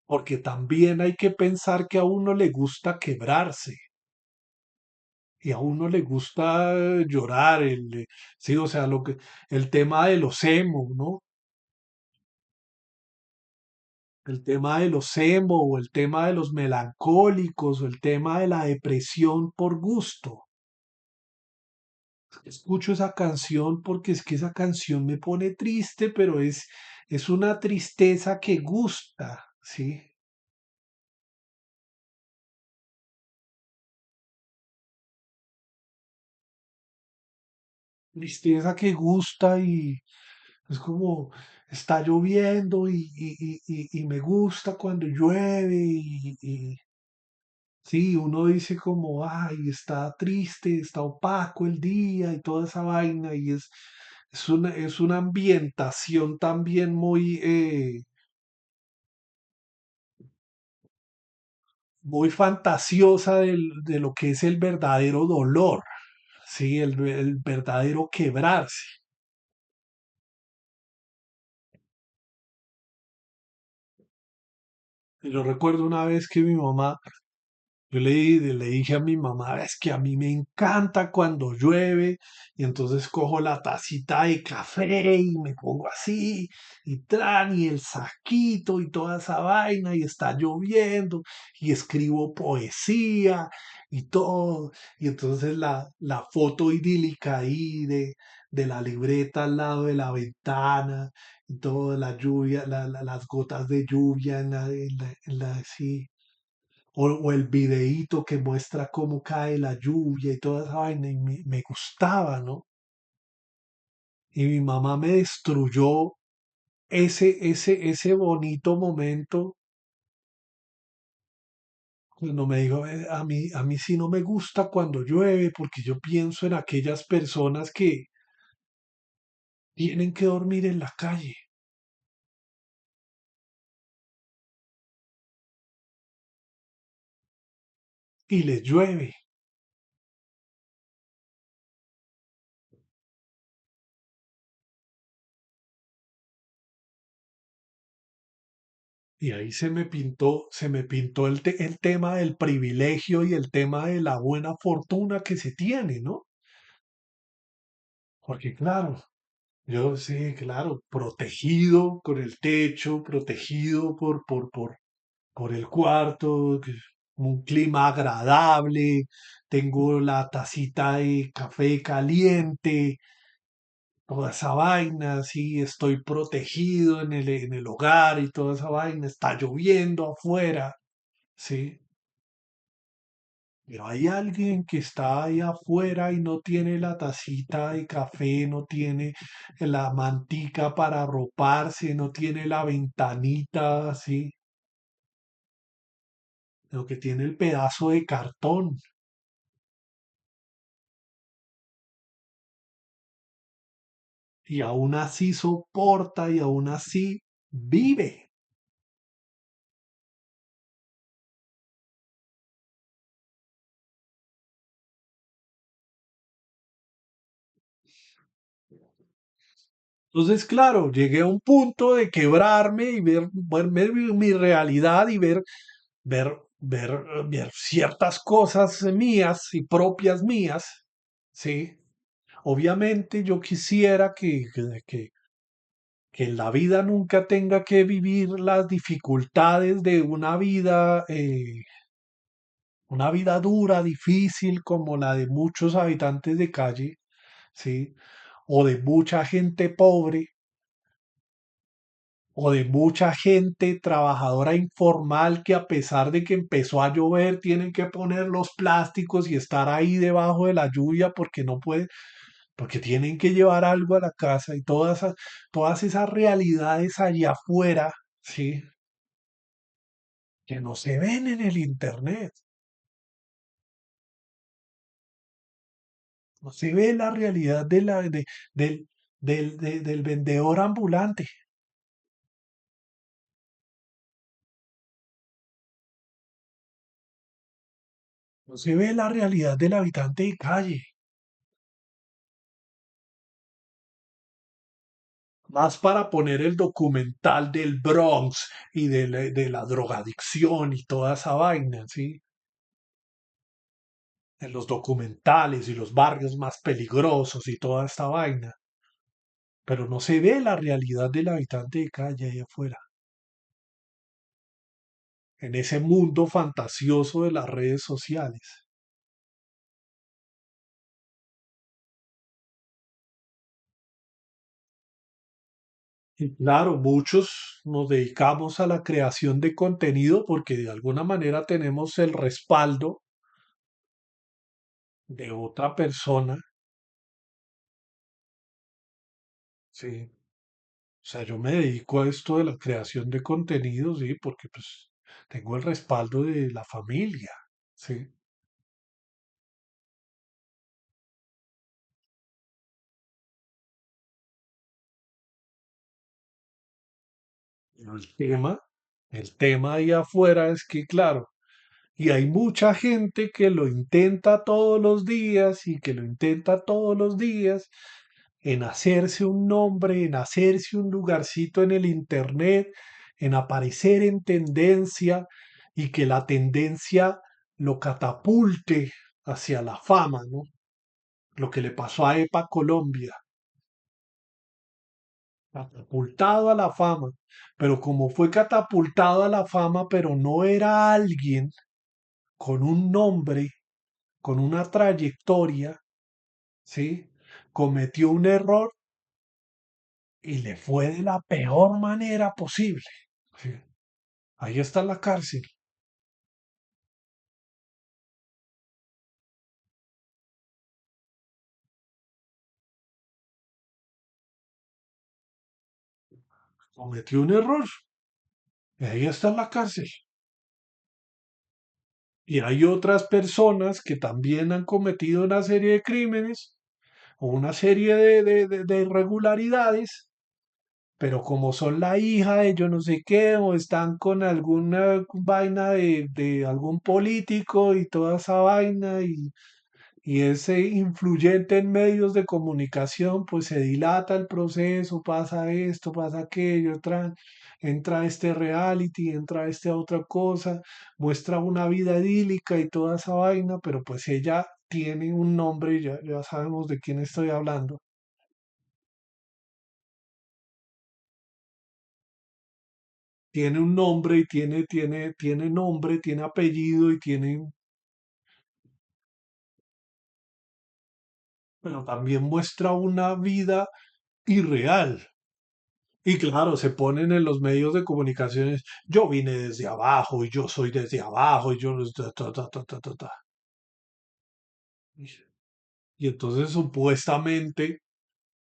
Porque también hay que pensar que a uno le gusta quebrarse y a uno le gusta llorar, sí, o sea, el tema de los emo, ¿no? El tema de los emo o el tema de los melancólicos o el tema de la depresión por gusto. Escucho esa canción porque es que esa canción me pone triste, pero es una tristeza que gusta, ¿sí? Tristeza que gusta y es como está lloviendo y me gusta cuando llueve y sí, uno dice como, ay, está triste, está opaco el día y toda esa vaina y es una ambientación también muy fantasiosa de lo que es el verdadero dolor, ¿sí? El verdadero quebrarse. Y yo recuerdo una vez que mi mamá, le dije a mi mamá, es que a mí me encanta cuando llueve y entonces cojo la tacita de café y me pongo así y el saquito y toda esa vaina y está lloviendo y escribo poesía y todo. Y entonces la foto idílica ahí de la libreta al lado de la ventana y toda la lluvia, las gotas de lluvia sí, o el videíto que muestra cómo cae la lluvia y toda esa vaina, y me gustaba, ¿no? Y mi mamá me destruyó ese bonito momento cuando me dijo, a mí sí no me gusta cuando llueve porque yo pienso en aquellas personas que tienen que dormir en la calle y les llueve. Y ahí se me pintó el tema del privilegio y el tema de la buena fortuna que se tiene, ¿no? Porque claro, yo sí, claro, protegido con el techo, protegido por el cuarto, un clima agradable, tengo la tacita de café caliente, toda esa vaina, sí, estoy protegido en el hogar y toda esa vaina, está lloviendo afuera, sí. Pero hay alguien que está ahí afuera y no tiene la tacita de café, no tiene la mantica para arroparse, no tiene la ventanita así, lo que tiene el pedazo de cartón. y aún así soporta y aún así vive. Entonces, claro, llegué a un punto de quebrarme y ver mi realidad y ver ciertas cosas mías y propias mías, ¿sí? Obviamente yo quisiera que en la vida nunca tenga que vivir las dificultades de una vida dura, difícil, como la de muchos habitantes de calle, ¿sí? O de mucha gente pobre, o de mucha gente trabajadora informal que a pesar de que empezó a llover, tienen que poner los plásticos y estar ahí debajo de la lluvia porque no puede, porque tienen que llevar algo a la casa y todas esas realidades allá afuera, ¿sí? Que no se ven en el internet. No se ve la realidad del vendedor ambulante. No se ve la realidad del habitante de calle. Más para poner el documental del Bronx y de la drogadicción y toda esa vaina, ¿sí? En los documentales y los barrios más peligrosos y toda esta vaina. Pero no se ve la realidad del habitante de calle ahí afuera. En ese mundo fantasioso de las redes sociales. Y claro, muchos nos dedicamos a la creación de contenido porque de alguna manera tenemos el respaldo de otra persona, sí. O sea, yo me dedico a esto de la creación de contenido, sí, porque pues tengo el respaldo de la familia, sí. Pero el tema ahí afuera es que, claro, y hay mucha gente que lo intenta todos los días y que lo intenta todos los días en hacerse un nombre, en hacerse un lugarcito en el Internet, en aparecer en tendencia y que la tendencia lo catapulte hacia la fama, ¿no? Lo que le pasó a EPA Colombia, catapultado a la fama, pero como fue catapultado a la fama, pero no era alguien con un nombre, con una trayectoria, ¿sí? Cometió un error y le fue de la peor manera posible. Sí. Ahí está en la cárcel. Cometió un error y ahí está en la cárcel. Y hay otras personas que también han cometido una serie de crímenes o una serie de irregularidades, pero como son la hija de yo no sé qué, o están con alguna vaina de algún político y toda esa vaina, y ese influyente en medios de comunicación, pues se dilata el proceso, pasa esto, pasa aquello, entra este reality, entra esta otra cosa, muestra una vida idílica y toda esa vaina, pero pues ella tiene un nombre, y ya sabemos de quién estoy hablando. Tiene un nombre y tiene nombre, tiene apellido y pero también muestra una vida irreal. Y claro, se ponen en los medios de comunicaciones, yo vine desde abajo y yo soy desde abajo y yo... ta. Y entonces supuestamente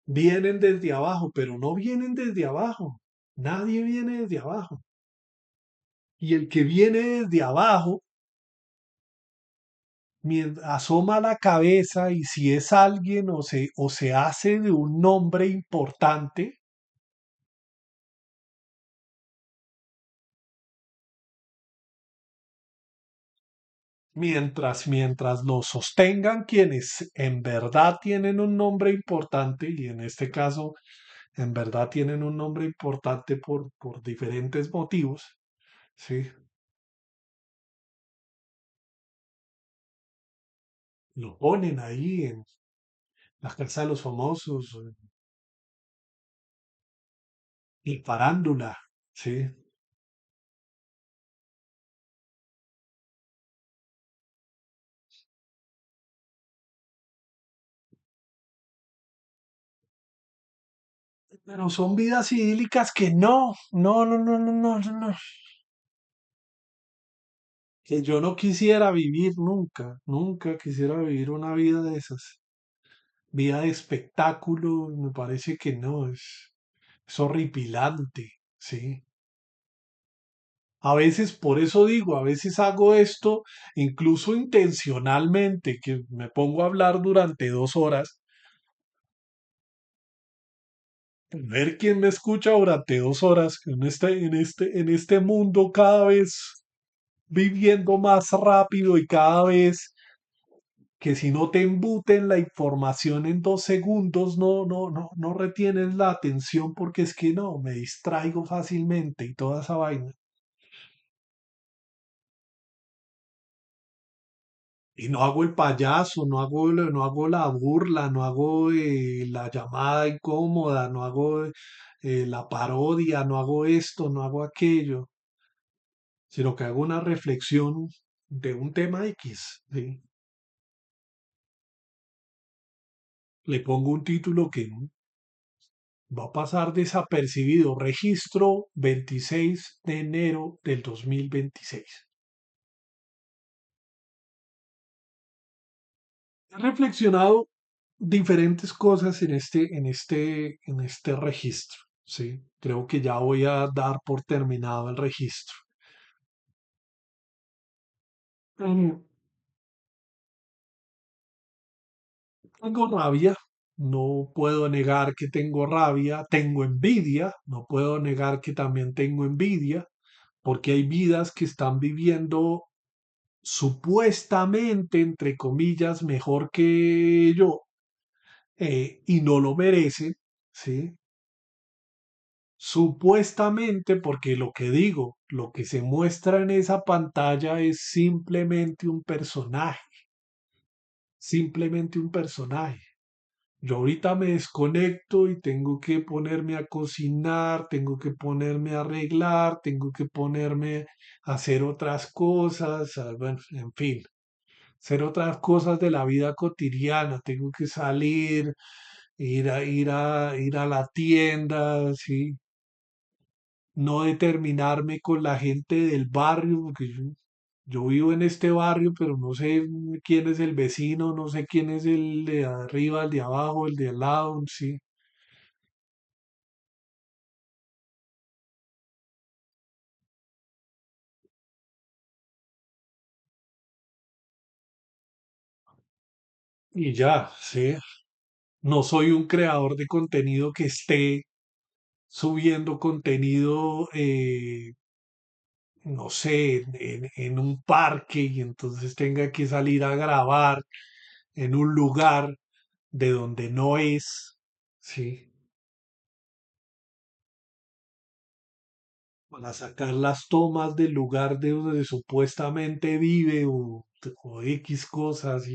vienen desde abajo, pero no vienen desde abajo. Nadie viene desde abajo. Y el que viene desde abajo asoma la cabeza y si es alguien o se hace de un nombre importante, mientras lo sostengan quienes en verdad tienen un nombre importante, y en este caso en verdad tienen un nombre importante por diferentes motivos, ¿sí? Lo ponen ahí en la casa de los famosos, y farándula, ¿sí? Pero son vidas idílicas que no, que yo no quisiera vivir nunca, nunca quisiera vivir una vida de esas. Vida de espectáculo, me parece que no, es horripilante, ¿sí? A veces, por eso digo, a veces hago esto, incluso intencionalmente, que me pongo a hablar durante 2 horas, ver quién me escucha durante 2 horas en este mundo cada vez viviendo más rápido y cada vez que si no te embuten la información en 2 segundos, no retienes la atención porque es que no, me distraigo fácilmente y toda esa vaina. Y no hago el payaso, no hago la burla, no hago la llamada incómoda, no hago la parodia, no hago esto, no hago aquello, sino que hago una reflexión de un tema X, ¿sí? Le pongo un título que va a pasar desapercibido. Registro 26 de enero del 2026. He reflexionado diferentes cosas en este registro. Sí, creo que ya voy a dar por terminado el registro. Mm, Tengo rabia, no puedo negar que tengo rabia, tengo envidia, no puedo negar que también tengo envidia, porque hay vidas que están viviendo supuestamente, entre comillas, mejor que yo, y no lo merecen, ¿sí? Supuestamente, porque lo que digo, lo que se muestra en esa pantalla es simplemente un personaje. Yo ahorita me desconecto y tengo que ponerme a cocinar, tengo que ponerme a arreglar, tengo que ponerme a hacer otras cosas, bueno, en fin, hacer otras cosas de la vida cotidiana. Tengo que salir, ir a la tienda, sí, no determinarme con la gente del barrio, porque yo vivo en este barrio, pero no sé quién es el vecino, no sé quién es el de arriba, el de abajo, el de al lado, sí. Y ya, sí. No soy un creador de contenido que esté subiendo contenido, no sé, en un parque y entonces tenga que salir a grabar en un lugar de donde no es, ¿sí? Para sacar las tomas del lugar de donde supuestamente vive o X cosas,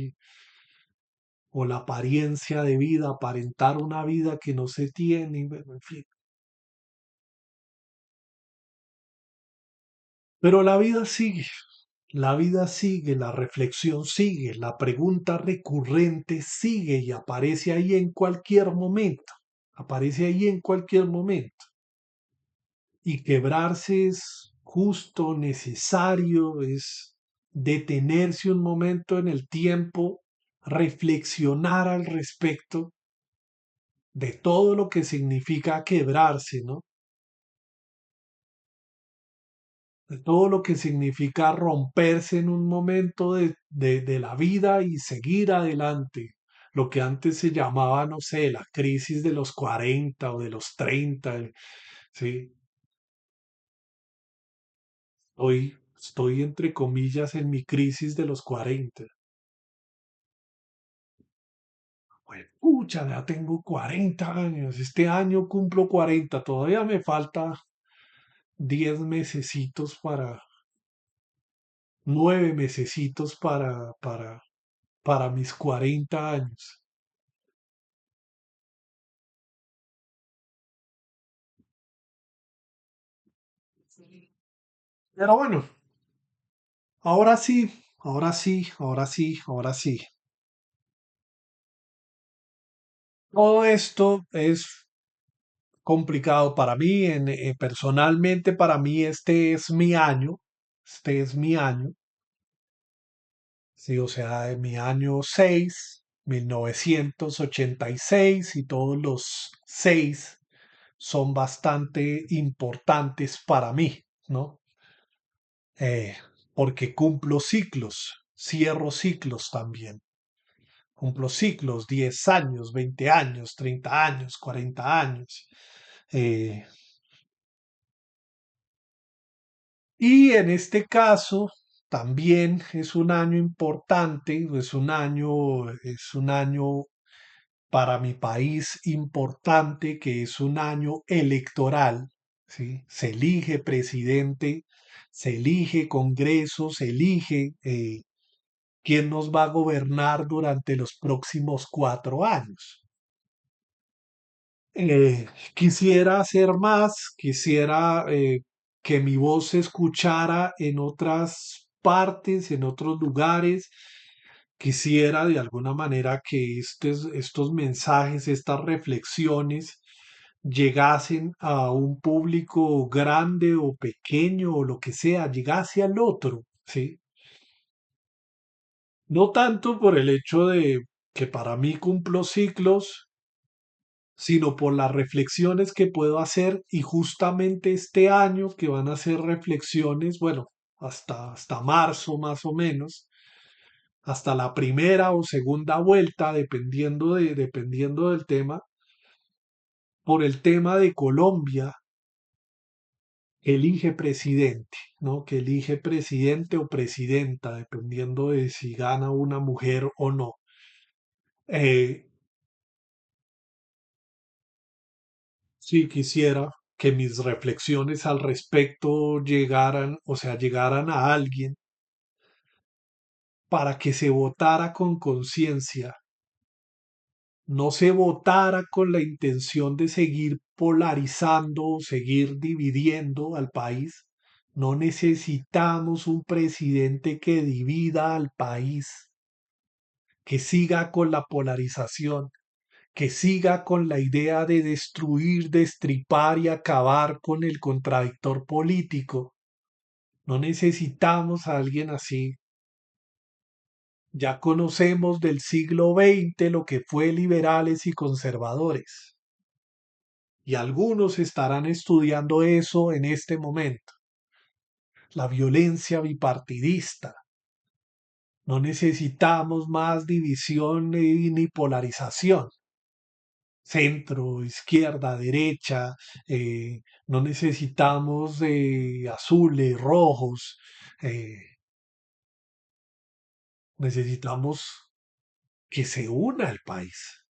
o la apariencia de vida, aparentar una vida que no se tiene, bueno, en fin. Pero la vida sigue, la reflexión sigue, la pregunta recurrente sigue y aparece ahí en cualquier momento, aparece ahí en cualquier momento. Y quebrarse es justo, necesario, es detenerse un momento en el tiempo, reflexionar al respecto de todo lo que significa quebrarse, ¿no? de todo lo que significa romperse en un momento de la vida y seguir adelante. Lo que antes se llamaba, no sé, la crisis de los 40 o de los 30, ¿sí? Estoy entre comillas en mi crisis de los 40. Pues, pucha, ya tengo 40 años. Este año cumplo 40. Todavía me falta 10 mesecitos 9 mesecitos para mis 40 años. Pero bueno, ahora sí, ahora sí, ahora sí, ahora sí. Todo esto es complicado para mí. Personalmente, para mí este es mi año. Este es mi año. Sí, o sea, en mi año 6, 1986, y todos los 6 son bastante importantes para mí, ¿no? Eh, Porque cumplo ciclos, cierro ciclos también. Cumplo ciclos, 10 años, 20 años, 30 años, 40 años. Eh, y en este caso también es un año importante, es un año para mi país importante, que es un año electoral, ¿sí? Se elige presidente, se elige Congreso, se elige quién nos va a gobernar durante los próximos 4 años. Quisiera hacer más, quisiera que mi voz se escuchara en otras partes, en otros lugares. Quisiera de alguna manera que estos mensajes, estas reflexiones llegasen a un público grande o pequeño o lo que sea, llegase al otro, ¿sí? No tanto por el hecho de que para mí cumplo ciclos, sino por las reflexiones que puedo hacer, y justamente este año que van a ser reflexiones, bueno, hasta marzo más o menos, hasta la primera o segunda vuelta, dependiendo del tema, por el tema de Colombia, elige presidente, ¿no? Que elige presidente o presidenta, dependiendo de si gana una mujer o no. Eh, sí quisiera que mis reflexiones al respecto llegaran, o sea, llegaran a alguien para que se votara con conciencia, no se votara con la intención de seguir polarizando o seguir dividiendo al país. No necesitamos un presidente que divida al país, que siga con la polarización, que siga con la idea de destruir, destripar y acabar con el contradictor político. No necesitamos a alguien así. Ya conocemos del siglo XX lo que fue liberales y conservadores, y algunos estarán estudiando eso en este momento. La violencia bipartidista. No necesitamos más división ni polarización. Centro, izquierda, derecha. No necesitamos azules, rojos. eh, Necesitamos que se una el país.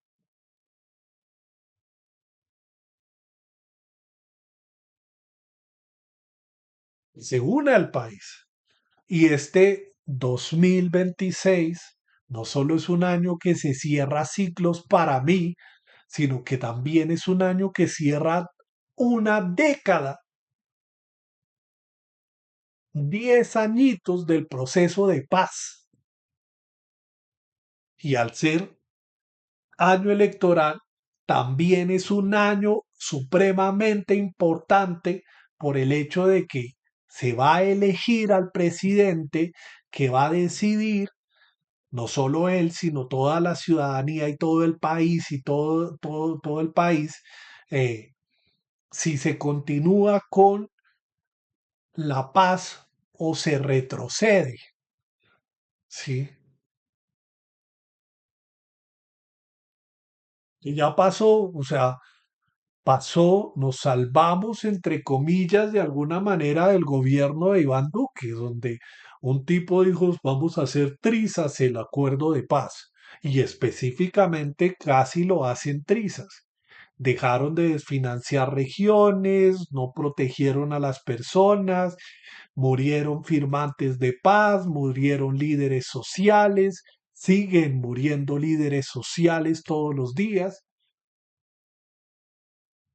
Se una el país. Y este 2026 no solo es un año que se cierra ciclos para mí, sino que también es un año que cierra una década, 10 añitos del proceso de paz. Y al ser año electoral, también es un año supremamente importante por el hecho de que se va a elegir al presidente que va a decidir, no solo él, sino toda la ciudadanía y todo el país y todo el país, si se continúa con la paz o se retrocede, ¿sí? Y ya pasó, o sea, pasó, nos salvamos, entre comillas, de alguna manera del gobierno de Iván Duque, donde un tipo dijo, vamos a hacer trizas el acuerdo de paz. Y específicamente casi lo hacen trizas. Dejaron de desfinanciar regiones, no protegieron a las personas, murieron firmantes de paz, murieron líderes sociales, siguen muriendo líderes sociales todos los días.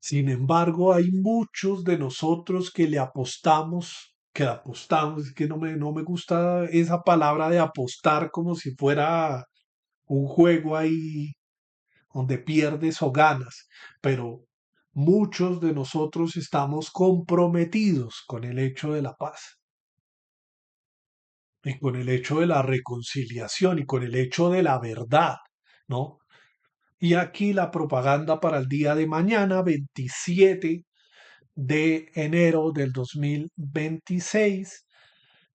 Sin embargo, hay muchos de nosotros que apostamos, es que no me gusta esa palabra de apostar como si fuera un juego ahí donde pierdes o ganas, pero muchos de nosotros estamos comprometidos con el hecho de la paz y con el hecho de la reconciliación y con el hecho de la verdad, ¿no? Y aquí la propaganda para el día de mañana, 27 de enero del 2026,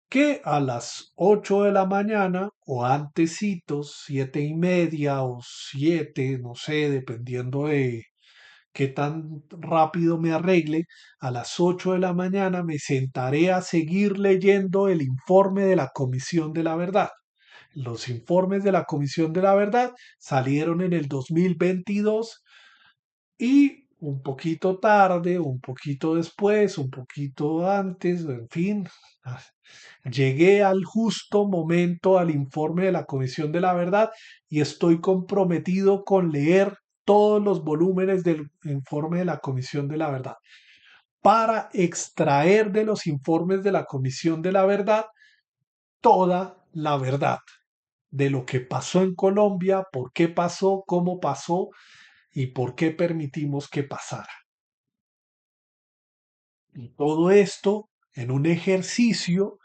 que a las 8 de la mañana o antecitos, 7:30 o 7, no sé, dependiendo de qué tan rápido me arregle, a las 8 de la mañana me sentaré a seguir leyendo el informe de la Comisión de la Verdad. Los informes de la Comisión de la Verdad salieron en el 2022 y un poquito tarde, un poquito después, un poquito antes, en fin, ah, llegué al justo momento al informe de la Comisión de la Verdad y estoy comprometido con leer todos los volúmenes del informe de la Comisión de la Verdad para extraer de los informes de la Comisión de la Verdad toda la verdad de lo que pasó en Colombia, por qué pasó, cómo pasó y por qué permitimos que pasara. Y todo esto en un ejercicio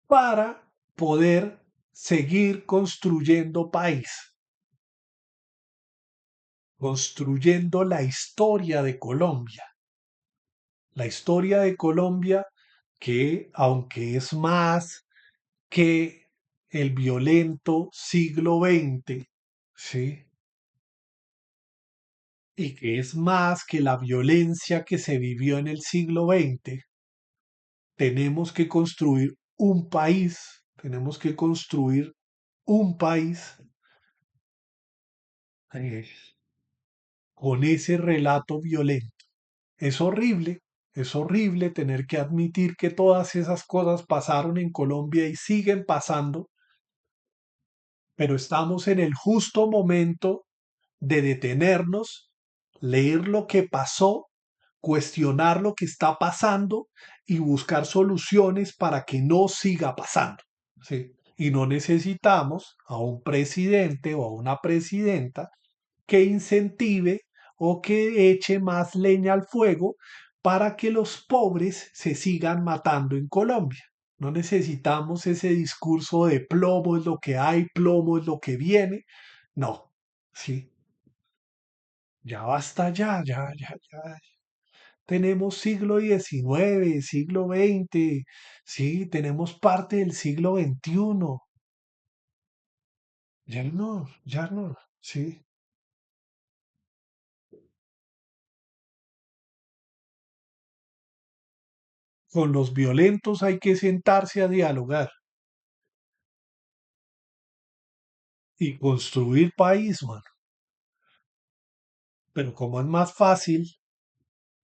para poder seguir construyendo país, construyendo la historia de Colombia. La historia de Colombia que, aunque es más que el violento siglo XX, ¿sí? Y que es más que la violencia que se vivió en el siglo XX, tenemos que construir un país, tenemos que construir un país eh, con ese relato violento. Es horrible tener que admitir que todas esas cosas pasaron en Colombia y siguen pasando, pero estamos en el justo momento de detenernos, leer lo que pasó, cuestionar lo que está pasando y buscar soluciones para que no siga pasando. ¿Sí? Y no necesitamos a un presidente o a una presidenta que incentive o que eche más leña al fuego para que los pobres se sigan matando en Colombia. No necesitamos ese discurso de plomo es lo que hay, plomo es lo que viene. No, sí, ya basta ya. Tenemos siglo XIX, siglo XX, sí, tenemos parte del siglo XXI. Ya no, sí. Con los violentos hay que sentarse a dialogar y construir país, mano. Pero como es más fácil,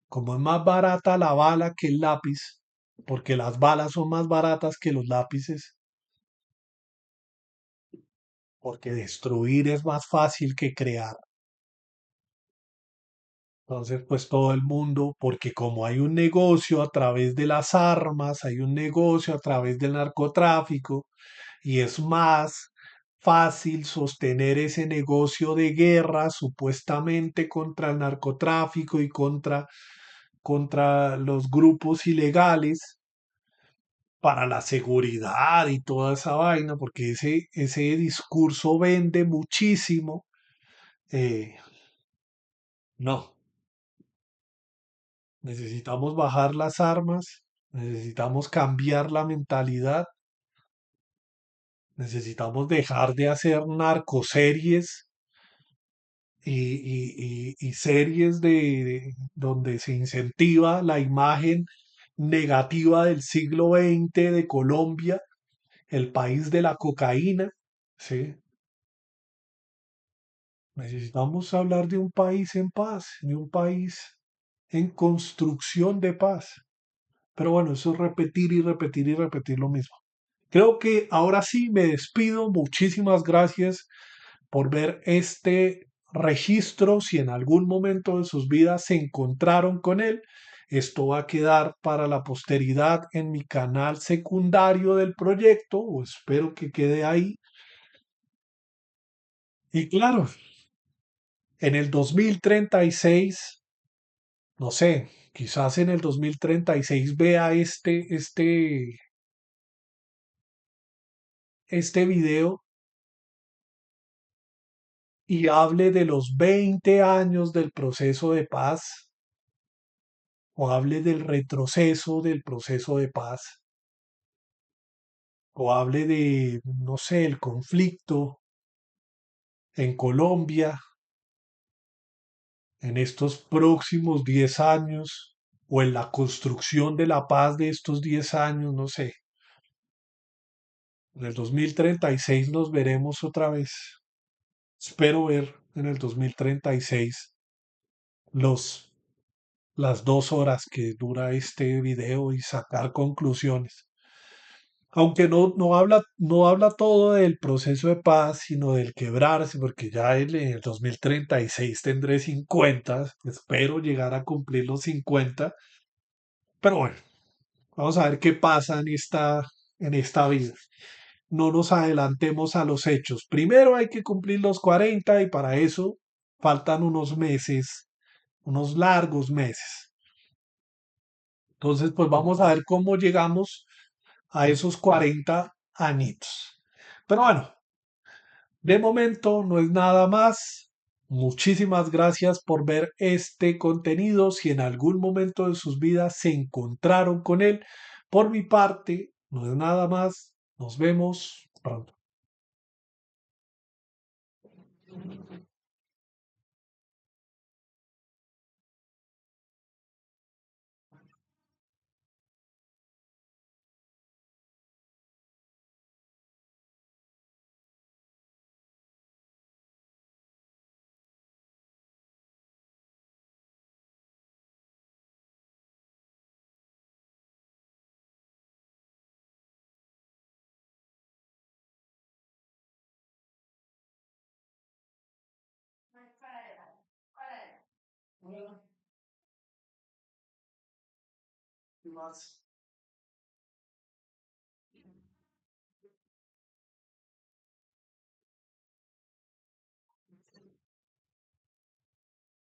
como es más barata la bala que el lápiz, porque las balas son más baratas que los lápices, porque destruir es más fácil que crear. Entonces, pues todo el mundo, porque como hay un negocio a través de las armas, hay un negocio a través del narcotráfico, y es más fácil sostener ese negocio de guerra supuestamente contra el narcotráfico y contra los grupos ilegales para la seguridad y toda esa vaina, porque ese discurso vende muchísimo. eh, no, necesitamos bajar las armas, Necesitamos cambiar la mentalidad, necesitamos dejar de hacer narcoseries y series donde se incentiva la imagen negativa del siglo XX de Colombia, el país de la cocaína. ¿Sí? Necesitamos hablar de un país en paz, de un país en construcción de paz. Pero bueno, eso es repetir y repetir y repetir lo mismo. Creo que ahora sí me despido. Muchísimas gracias por ver este registro. Si en algún momento de sus vidas se encontraron con él, esto va a quedar para la posteridad en mi canal secundario del proyecto, o espero que quede ahí. Y claro, en el 2036, no sé, quizás en el 2036 vea este video y hable de los 20 años del proceso de paz o hable del retroceso del proceso de paz o hable de, no sé, el conflicto en Colombia en estos próximos 10 años o en la construcción de la paz de estos 10 años, no sé. En el 2036 nos veremos otra vez. Espero ver en el 2036 los, las 2 horas que dura este video y sacar conclusiones. Aunque no habla todo del proceso de paz, sino del quebrarse, porque ya en el 2036 tendré 50, espero llegar a cumplir los 50, pero bueno, vamos a ver qué pasa en esta vida. No nos adelantemos a los hechos. Primero hay que cumplir los 40 y para eso faltan unos meses, unos largos meses. Entonces, pues vamos a ver cómo llegamos a esos 40 añitos. Pero bueno, de momento no es nada más. Muchísimas gracias por ver este contenido. Si en algún momento de sus vidas se encontraron con él, por mi parte, no es nada más. Nos vemos pronto.